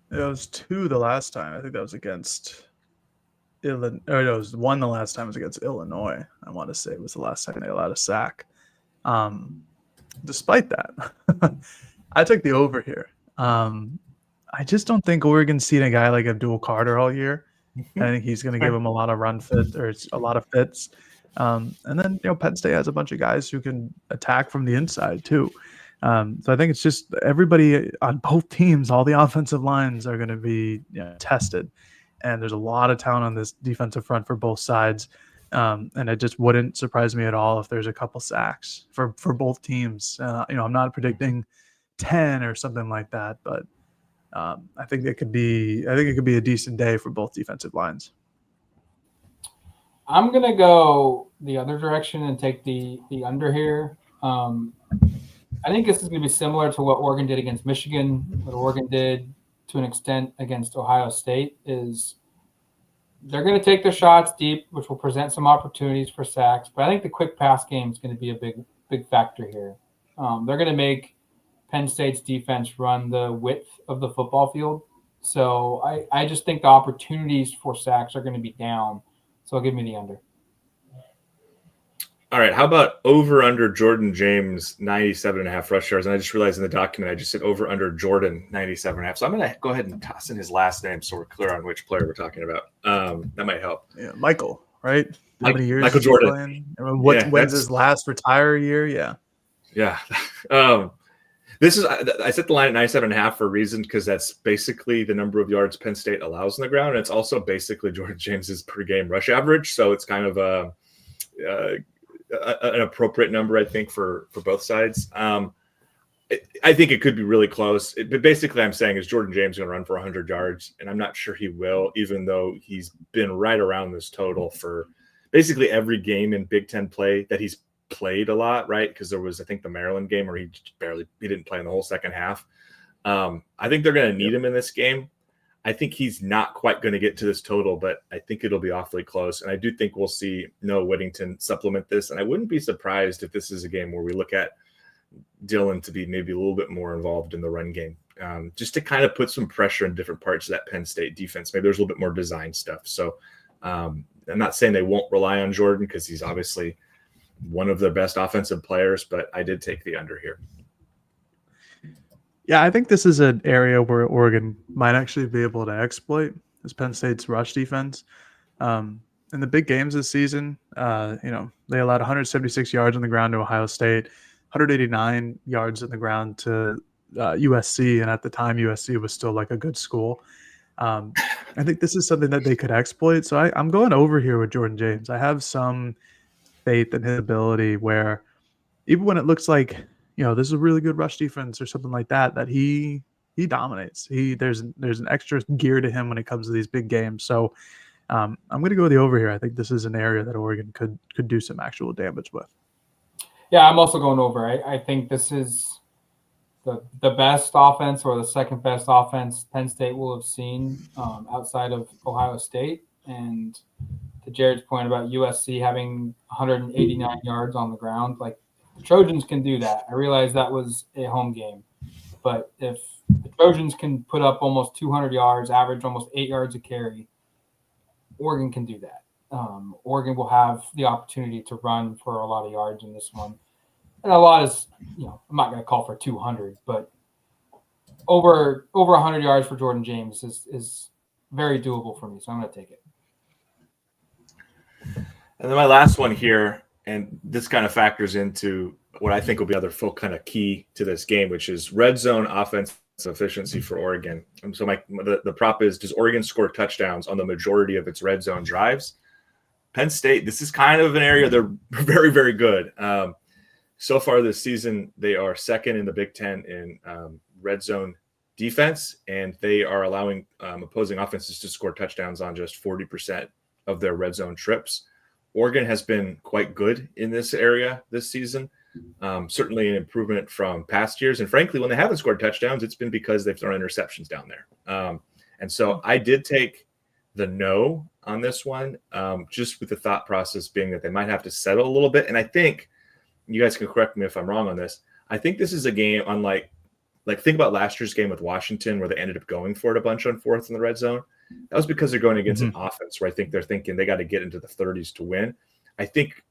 It was 2 the last time. I think that was against Illinois. Or no, it was 1 the last time. It was against Illinois. I want to say it was the last time they allowed a sack. Despite that, I took the over here. I just don't think Oregon's seen a guy like Abdul Carter all year. I think he's going to give him a lot of run fit or a lot of fits. And then, Penn State has a bunch of guys who can attack from the inside too. So I think it's just everybody on both teams, all the offensive lines are going to be tested. And there's a lot of talent on this defensive front for both sides. And it just wouldn't surprise me at all if there's a couple sacks for both teams. I'm not predicting 10 or something like that, but I think it could be a decent day for both defensive lines. I'm gonna go the other direction and take the under here. I think this is gonna be similar to what Oregon did against Michigan. What Oregon did to an extent against Ohio State is they're going to take their shots deep, which will present some opportunities for sacks. But I think the quick pass game is going to be a big factor here. They're going to make Penn State's defense run the width of the football field. So I just think the opportunities for sacks are going to be down. So I'll give me the under. All right. How about over under Jordan James 97.5 rush yards? And I just realized in the document I just said over under Jordan 97.5. So I'm going to go ahead and toss in his last name so we're clear on which player we're talking about. That might help. Yeah, Michael, right? How many years? Michael Jordan. When's his last retire year? Yeah. Yeah. I set the line at 97.5 for a reason because that's basically the number of yards Penn State allows on the ground. And it's also basically Jordan James's per game rush average. So it's kind of an appropriate number, I think, for both sides. I think it could be really close. But basically, I'm saying is Jordan James going to run for 100 yards, and I'm not sure he will, even though he's been right around this total for basically every game in Big Ten play that he's played a lot, right? Because there was, I think, the Maryland game where he didn't play in the whole second half. I think they're going to need him in this game. I think he's not quite going to get to this total, but I think it'll be awfully close. And I do think we'll see Noah Whittington supplement this. And I wouldn't be surprised if this is a game where we look at Dillon to be maybe a little bit more involved in the run game, just to kind of put some pressure in different parts of that Penn State defense. Maybe there's a little bit more design stuff. So I'm not saying they won't rely on Jordan because he's obviously one of their best offensive players, but I did take the under here. Yeah, I think this is an area where Oregon might actually be able to exploit is Penn State's rush defense. In the big games this season, they allowed 176 yards on the ground to Ohio State, 189 yards in the ground to USC, and at the time USC was still like a good school. I think this is something that they could exploit. So I'm going over here with Jordan James. I have some faith in his ability where even when it looks like, this is a really good rush defense or something like that, that he dominates. There's an extra gear to him when it comes to these big games. So I'm going to go with the over here. I think this is an area that Oregon could do some actual damage with. Yeah, I'm also going over. I think this is the best offense or the second best offense Penn State will have seen outside of Ohio State. And to Jared's point about USC having 189 yards on the ground, like the Trojans can do that. I realize that was a home game, but if the Trojans can put up almost 200 yards, average almost 8 yards a carry, Oregon can do that. Oregon will have the opportunity to run for a lot of yards in this one. And a lot is, I'm not going to call for 200, but over 100 yards for Jordan James is very doable for me. So I'm going to take it. And then my last one here, and this kind of factors into what I think will be other full kind of key to this game, which is red zone offense efficiency for Oregon. And so the prop is, does Oregon score touchdowns on the majority of its red zone drives? Penn State, this is kind of an area they're very, very good. So far this season, they are second in the Big Ten in red zone defense, and they are allowing opposing offenses to score touchdowns on just 40% of their red zone trips. Oregon has been quite good in this area this season, certainly an improvement from past years. And frankly, when they haven't scored touchdowns, it's been because they've thrown interceptions down there. And so I did take the no on this one, just with the thought process being that they might have to settle a little bit. And I think, you guys can correct me if I'm wrong on this, I think this is a game unlike, think about last year's game with Washington where they ended up going for it a bunch on fourth in the red zone. That was because they're going against an offense where I think they're thinking they got to get into the 30s to win. I think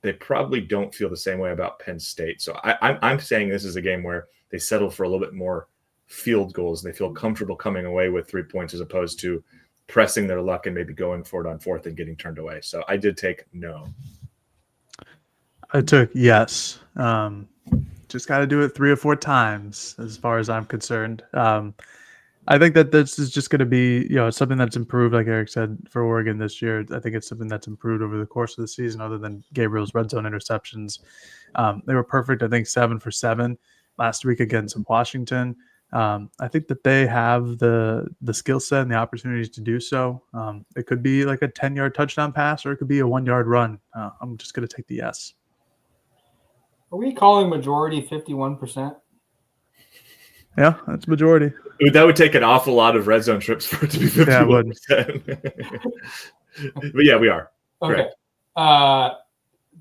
they probably don't feel the same way about Penn State. So I'm saying this is a game where they settle for a little bit more field goals. They feel comfortable coming away with 3 points as opposed to pressing their luck and maybe going for it on fourth and getting turned away. So I did take no. I took yes. Just got to do it 3 or 4 times as far as I'm concerned. I think that this is just going to be, something that's improved, like Erik said, for Oregon this year. I think it's something that's improved over the course of the season, other than Gabriel's red zone interceptions. They were perfect, I think, 7 for 7 last week against Washington. I think that they have the skill set and the opportunities to do so. It could be like a 10-yard touchdown pass, or it could be a 1-yard run. I'm just going to take the yes. Are we calling majority 51%? Yeah, that's majority. That would take an awful lot of red zone trips for it to be 51%. But yeah, we are. Okay.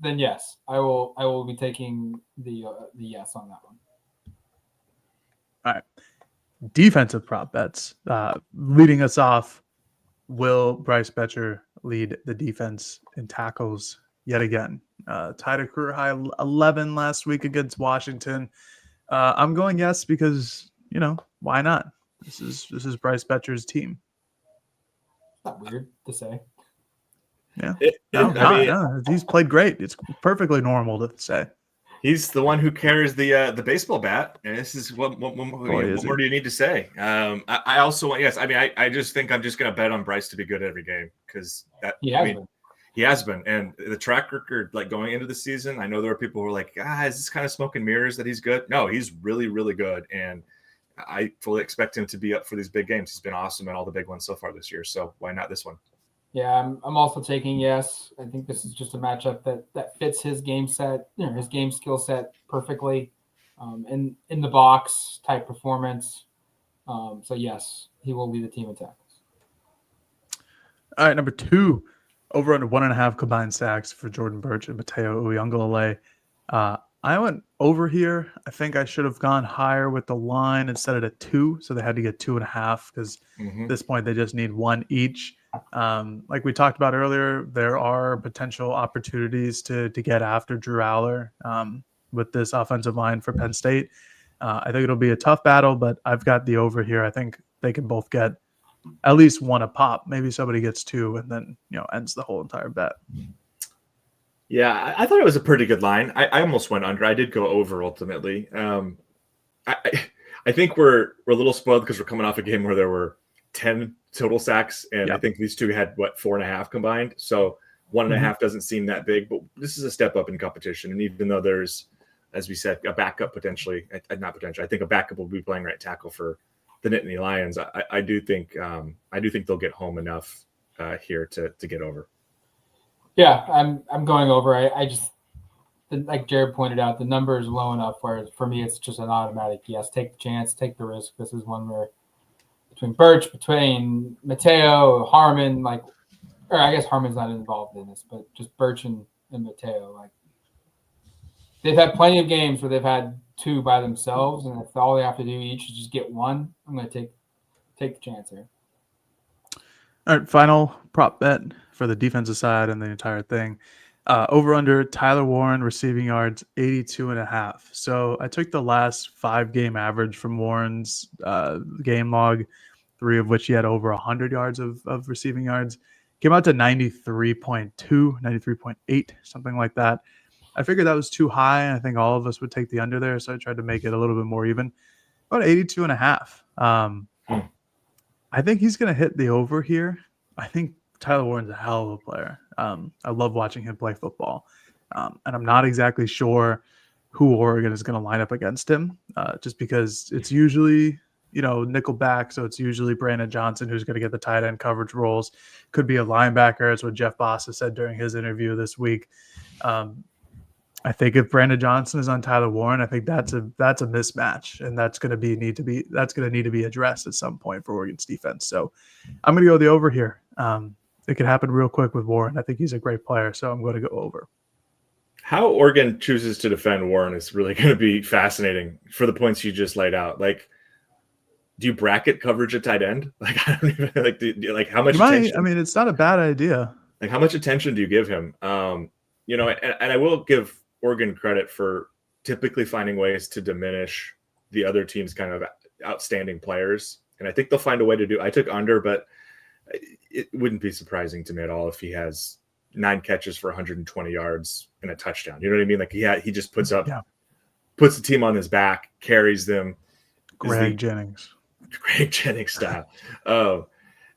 Then yes, I will be taking the yes on that one. All right. Defensive prop bets. Leading us off, will Bryce Betcher lead the defense in tackles yet again? Tied a career high 11 last week against Washington. I'm going yes because, why not? This is Bryce Betcher's team. Not weird to say. Yeah. No. He's played great. It's perfectly normal to say. He's the one who carries the baseball bat, and this is what more do you need to say? I also want yes. I mean, I just think I'm just going to bet on Bryce to be good every game because he has been, and the track record, like going into the season, I know there were people who were like, is this kind of smoke and mirrors that he's good? No, he's really, really good, and I fully expect him to be up for these big games. He's been awesome in all the big ones so far this year, so why not this one? Yeah, I'm also taking yes. I think this is just a matchup that fits his game set, his game skill set perfectly, in the box type performance. So yes, he will lead the team in tackles. All right, number 2. Over under 1.5 combined sacks for Jordan Burch and Mateo Uyunglele. I went over here. I think I should have gone higher with the line instead of 2, so they had to get 2.5 because at this point they just need 1 each. Like we talked about earlier, there are potential opportunities to get after Drew Aller with this offensive line for Penn State. I think it'll be a tough battle, but I've got the over here. I think they can both get at least 1 a pop. Maybe somebody gets 2 and then, ends the whole entire bet. Yeah, I thought it was a pretty good line. I almost went under. I did go over ultimately. I think we're a little spoiled because we're coming off a game where there were 10 total sacks, and I think these two had 4.5 combined. So 1.5 doesn't seem that big, but this is a step up in competition. And even though there's, as we said, a backup potentially, not potentially, I think a backup will be playing right tackle for the Nittany Lions. I do think they'll get home enough here to get over. Yeah, I'm going over. I just, like Jared pointed out, the number is low enough where for me it's just an automatic yes. Take the chance, take the risk. This is one where between Birch, between Mateo, Harmon, or I guess Harmon's not involved in this, but just Birch and Mateo, they've had plenty of games where they've had two by themselves, and if all they have to do each is just get one, I'm going to take the chance here. All right, final prop bet for the defensive side and the entire thing. Over under Tyler Warren receiving yards 82.5. So I took the last 5-game average from Warren's game log, 3 of which he had over 100 yards of receiving yards. Came out to 93.2, 93.8, something like that. I figured that was too high, and I think all of us would take the under there, so I tried to make it a little bit more even. About 82.5. I think he's going to hit the over here. I think Tyler Warren's a hell of a player. I love watching him play football. And I'm not exactly sure who Oregon is going to line up against him, just because it's usually, nickel back. So it's usually Brandon Johnson who's going to get the tight end coverage roles. Could be a linebacker. That's what Jeff Bossa said during his interview this week. I think if Brandon Johnson is on Tyler Warren, I think that's a mismatch, and that's going to need to be addressed at some point for Oregon's defense. So I'm going to go the over here. It could happen real quick with Warren. I think he's a great player, so I'm going to go over. How Oregon chooses to defend Warren is really going to be fascinating for the points you just laid out. Do you bracket coverage at tight end? I don't even how much attention? I mean, it's not a bad idea. How much attention do you give him? And I will give Oregon credit for typically finding ways to diminish the other team's kind of outstanding players. And I think they'll find a way to do. I took under, but it wouldn't be surprising to me at all if he has 9 catches for 120 yards and a touchdown. You know what I mean? He just puts the team on his back, carries them. Greg Jennings style.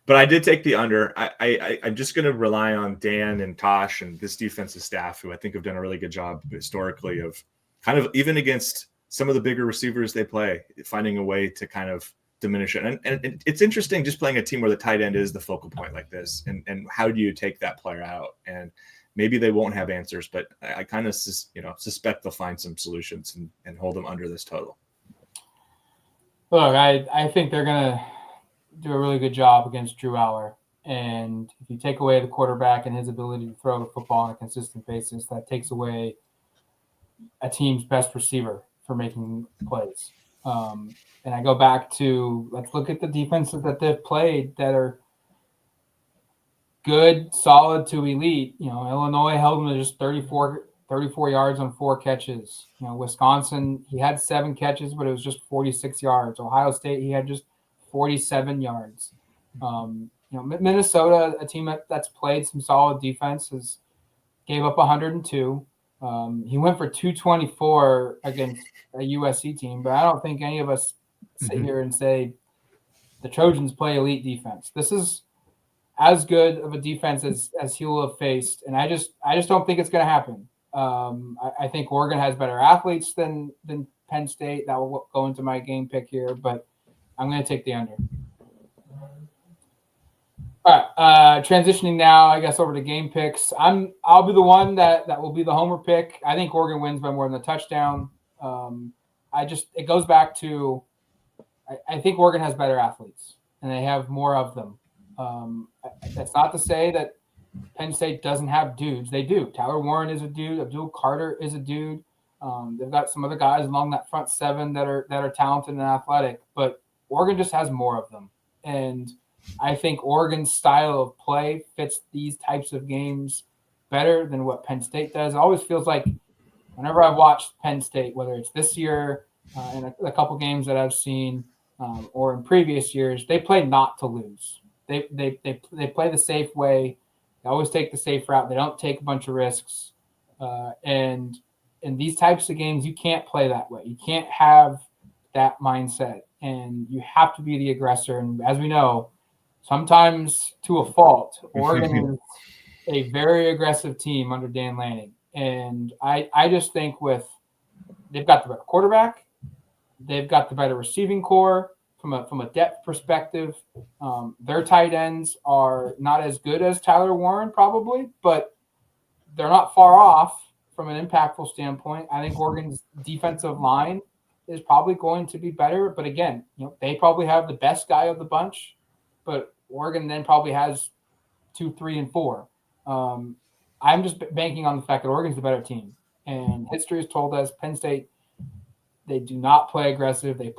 But I did take the under. I'm just going to rely on Dan and Tosh and this defensive staff, who I think have done a really good job historically of kind of, even against some of the bigger receivers they play, finding a way to kind of diminish it. And it's interesting just playing a team where the tight end is the focal point like this. And how do you take that player out? And maybe they won't have answers, but I kind of suspect they'll find some solutions and hold them under this total. Look, I think they're going to do a really good job against Drew Aller. And if you take away the quarterback and his ability to throw the football on a consistent basis, that takes away a team's best receiver for making plays. And I go back to, let's look at the defenses that they've played that are good, solid to elite. Illinois held them to just 34 yards on 4 catches. Wisconsin, he had 7 catches, but it was just 46 yards. Ohio State, he had just 47 yards. Minnesota, a team that's played some solid defense, gave up 102. He went for 224 against a USC team, but I don't think any of us sit here and say the Trojans play elite defense. This is as good of a defense as he will have faced, and I just don't think it's going to happen. I think Oregon has better athletes than Penn State. That will go into my game pick here, but I'm going to take the under. All right, transitioning now, I guess, over to game picks. I'll be the one that will be the homer pick. I think Oregon wins by more than a touchdown. It goes back to I think Oregon has better athletes, and they have more of them. That's not to say that Penn State doesn't have dudes. They do. Tyler Warren is a dude. Abdul Carter is a dude. They've got some other guys along that front 7 that are talented and athletic, but Oregon just has more of them. And I think Oregon's style of play fits these types of games better than what Penn State does. It always feels like whenever I've watched Penn State, whether it's this year in a couple games that I've seen or in previous years, they play not to lose. They play the safe way. They always take the safe route. They don't take a bunch of risks. And in these types of games, you can't play that way. You can't have that mindset, and you have to be the aggressor. And as we know, sometimes to a fault, Oregon is a very aggressive team under Dan Lanning. And I just think they've got the better quarterback, they've got the better receiving core from a depth perspective. Their tight ends are not as good as Tyler Warren probably, but they're not far off from an impactful standpoint. I think Oregon's defensive line is probably going to be better, but again, they probably have the best guy of the bunch, but Oregon then probably has 2, 3, and 4. I'm just banking on the fact that Oregon's the better team, and history has told us Penn State, they do not play aggressive. They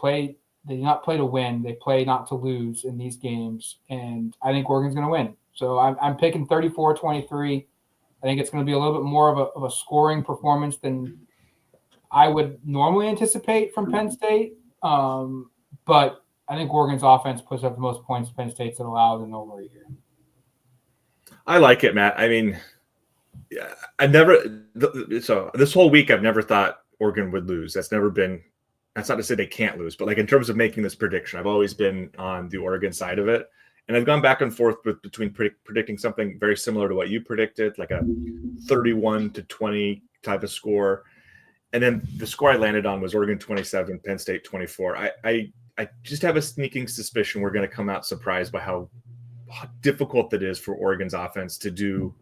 do not play to win. They play not to lose in these games, and I think Oregon's going to win. So I'm picking 34-23. I think it's going to be a little bit more of a scoring performance than I would normally anticipate from Penn State. But I think Oregon's offense puts up the most points Penn State's allowed in over a year. I like it, Matt. I mean, so this whole week I've never thought Oregon would lose. That's not to say they can't lose, but like in terms of making this prediction, I've always been on the Oregon side of it. And I've gone back and forth between predicting something very similar to what you predicted, like a 31-20 type of score. And then the score I landed on was Oregon 27, Penn State 24. I just have a sneaking suspicion we're going to come out surprised by how difficult it is for Oregon's offense to do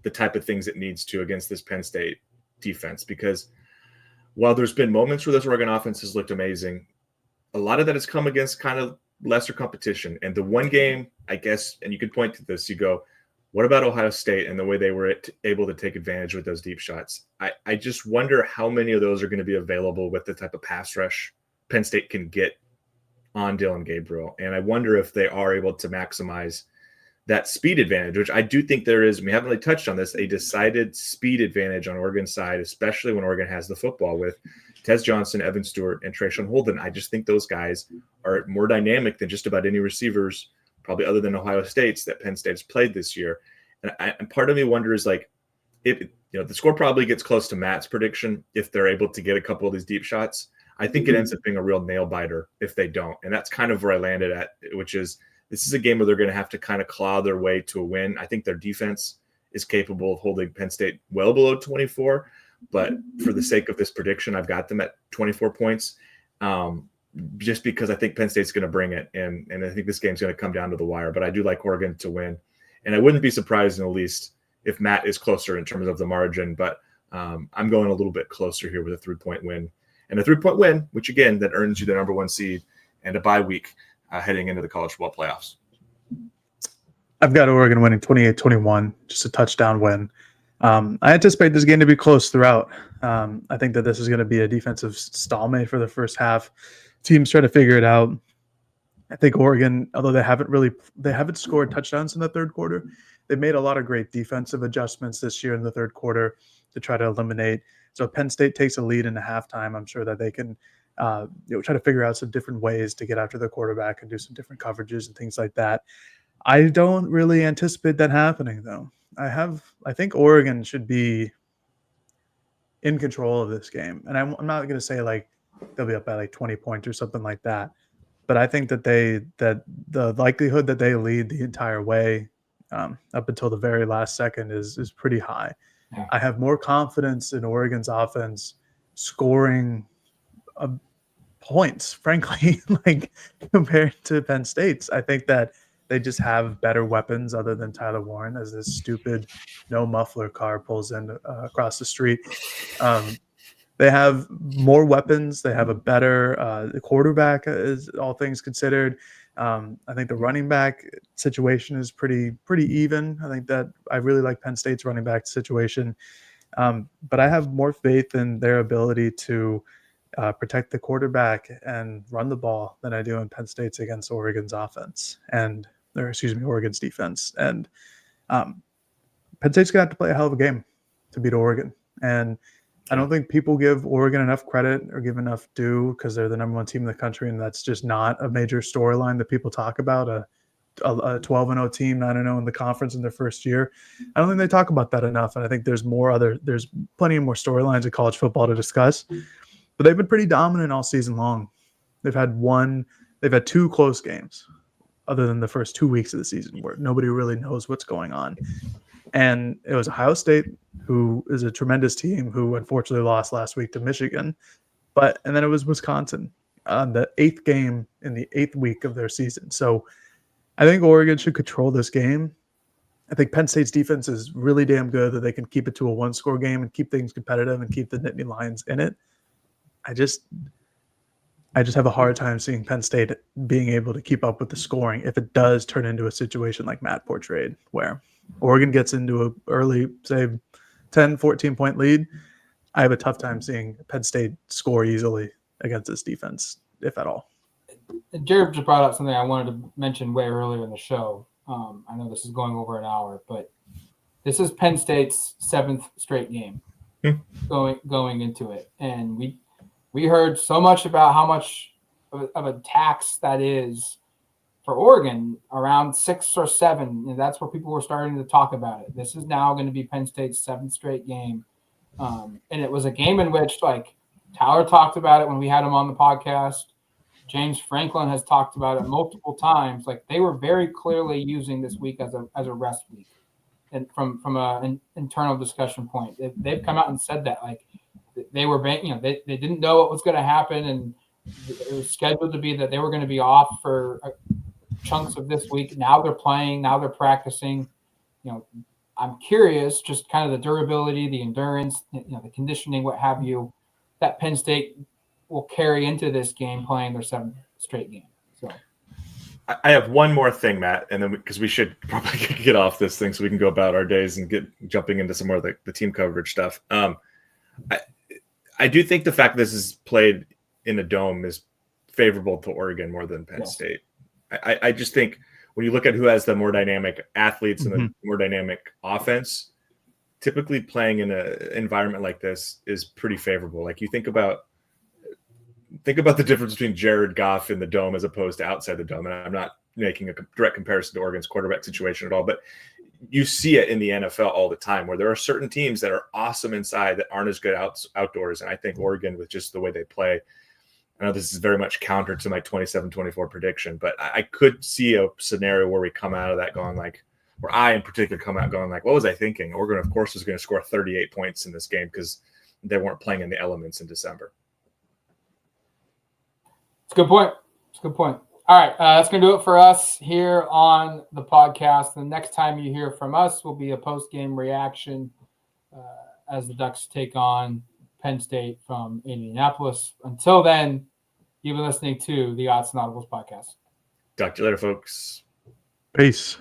the type of things it needs to against this Penn State defense. Because while there's been moments where this Oregon offense has looked amazing, a lot of that has come against kind of lesser competition. And the one game, I guess, and you could point to this, you go, what about Ohio State and the way they were able to take advantage with those deep shots? I just wonder how many of those are going to be available with the type of pass rush Penn State can get on Dylan Gabriel. And I wonder if they are able to maximize that speed advantage, which I do think there is, we haven't really touched on this, a decided speed advantage on Oregon's side, especially when Oregon has the football with Tez Johnson, Evan Stewart, and Trayshawn Holden. I just think those guys are more dynamic than just about any receivers, probably other than Ohio State's, that Penn State's played this year. And part of me wonders, like, if the score probably gets close to Matt's prediction if they're able to get a couple of these deep shots. I think it ends up being a real nail biter if they don't. And that's kind of where I landed at, which is this is a game where they're going to have to kind of claw their way to a win. I think their defense is capable of holding Penn State well below 24. But for the sake of this prediction, I've got them at 24 points, just because I think Penn State's going to bring it. And I think this game's going to come down to the wire. But I do like Oregon to win. And I wouldn't be surprised in the least if Matt is closer in terms of the margin. But I'm going a little bit closer here with a 3-point win. And a 3-point win, which, again, that earns you the number 1 seed and a bye week heading into the college football playoffs. I've got Oregon winning 28-21, just a touchdown win. I anticipate this game to be close throughout. I think that this is going to be a defensive stalemate for the first half. Teams try to figure it out. I think Oregon, although they haven't scored touchdowns in the third quarter, they've made a lot of great defensive adjustments this year in the third quarter to try to eliminate. So if Penn State takes a lead in the halftime, I'm sure that they can try to figure out some different ways to get after the quarterback and do some different coverages and things like that. I don't really anticipate that happening, though. I think Oregon should be in control of this game. And I'm not going to say like they'll be up by like 20 points or something like that. But I think that the likelihood that they lead the entire way up until the very last second is pretty high. Yeah. I have more confidence in Oregon's offense scoring points, frankly, like compared to Penn State's. I think that they just have better weapons other than Tyler Warren as this stupid no muffler car pulls in across the street. They have more weapons. They have a better quarterback, as all things considered. I think the running back situation is pretty even. I think that I really like Penn State's running back situation. But I have more faith in their ability to protect the quarterback and run the ball than I do in Penn State's against Oregon's offense Oregon's defense. And Penn State's gonna have to play a hell of a game to beat Oregon. And I don't think people give Oregon enough credit or give enough due because they're the number 1 team in the country, and that's just not a major storyline that people talk about. a 12-0 team, 9-0 in the conference in their first year. I don't think they talk about that enough, and I think there's plenty more storylines of college football to discuss. But they've been pretty dominant all season long. They've had two close games, other than the first 2 weeks of the season where nobody really knows what's going on. And it was Ohio State, who is a tremendous team, who unfortunately lost last week to Michigan. And then it was Wisconsin on the 8th game in the 8th week of their season. So I think Oregon should control this game. I think Penn State's defense is really damn good that they can keep it to a 1-score game and keep things competitive and keep the Nittany Lions in it. I just have a hard time seeing Penn State being able to keep up with the scoring if it does turn into a situation like Matt portrayed, where Oregon gets into an early, say, 10, 14-point lead. I have a tough time seeing Penn State score easily against this defense, if at all. Jared just brought up something I wanted to mention way earlier in the show. I know this is going over an hour, but this is Penn State's 7th straight game going into it. And we heard so much about how much of a tax that is for Oregon, around 6 or 7. And that's where people were starting to talk about it. This is now going to be Penn State's 7th straight game. And it was a game in which, like, Tyler talked about it when we had him on the podcast. James Franklin has talked about it multiple times. Like, they were very clearly using this week as a rest week, and from an internal discussion point, they've come out and said that, like, they were, they didn't know what was going to happen, and it was scheduled to be that they were going to be off for chunks of this week. Now they're playing. Now they're practicing. I'm curious, just kind of the durability, the endurance, the conditioning, what have you, that Penn State will carry into this game, playing their 7th straight game. So I have one more thing, Matt, and then because we should probably get off this thing so we can go about our days and get jumping into some more of the team coverage stuff. I do think the fact this is played in a dome is favorable to Oregon more than Penn State. I just think when you look at who has the more dynamic athletes and the more dynamic offense, typically playing in an environment like this is pretty favorable. Like, you think about the difference between Jared Goff in the dome as opposed to outside the dome. And I'm not making a direct comparison to Oregon's quarterback situation at all, but you see it in the NFL all the time where there are certain teams that are awesome inside that aren't as good outdoors. And I think Oregon, with just the way they play, I know this is very much counter to my 27-24 prediction, but I could see a scenario where we come out of that going like, where I in particular come out going like, what was I thinking? Oregon, of course, is going to score 38 points in this game because they weren't playing in the elements in December. It's a good point. All right, that's going to do it for us here on the podcast. The next time you hear from us will be a post-game reaction as the Ducks take on Penn State from Indianapolis. Until then, you've been listening to the Autzen Audibles podcast. Talk to you later, folks. Peace.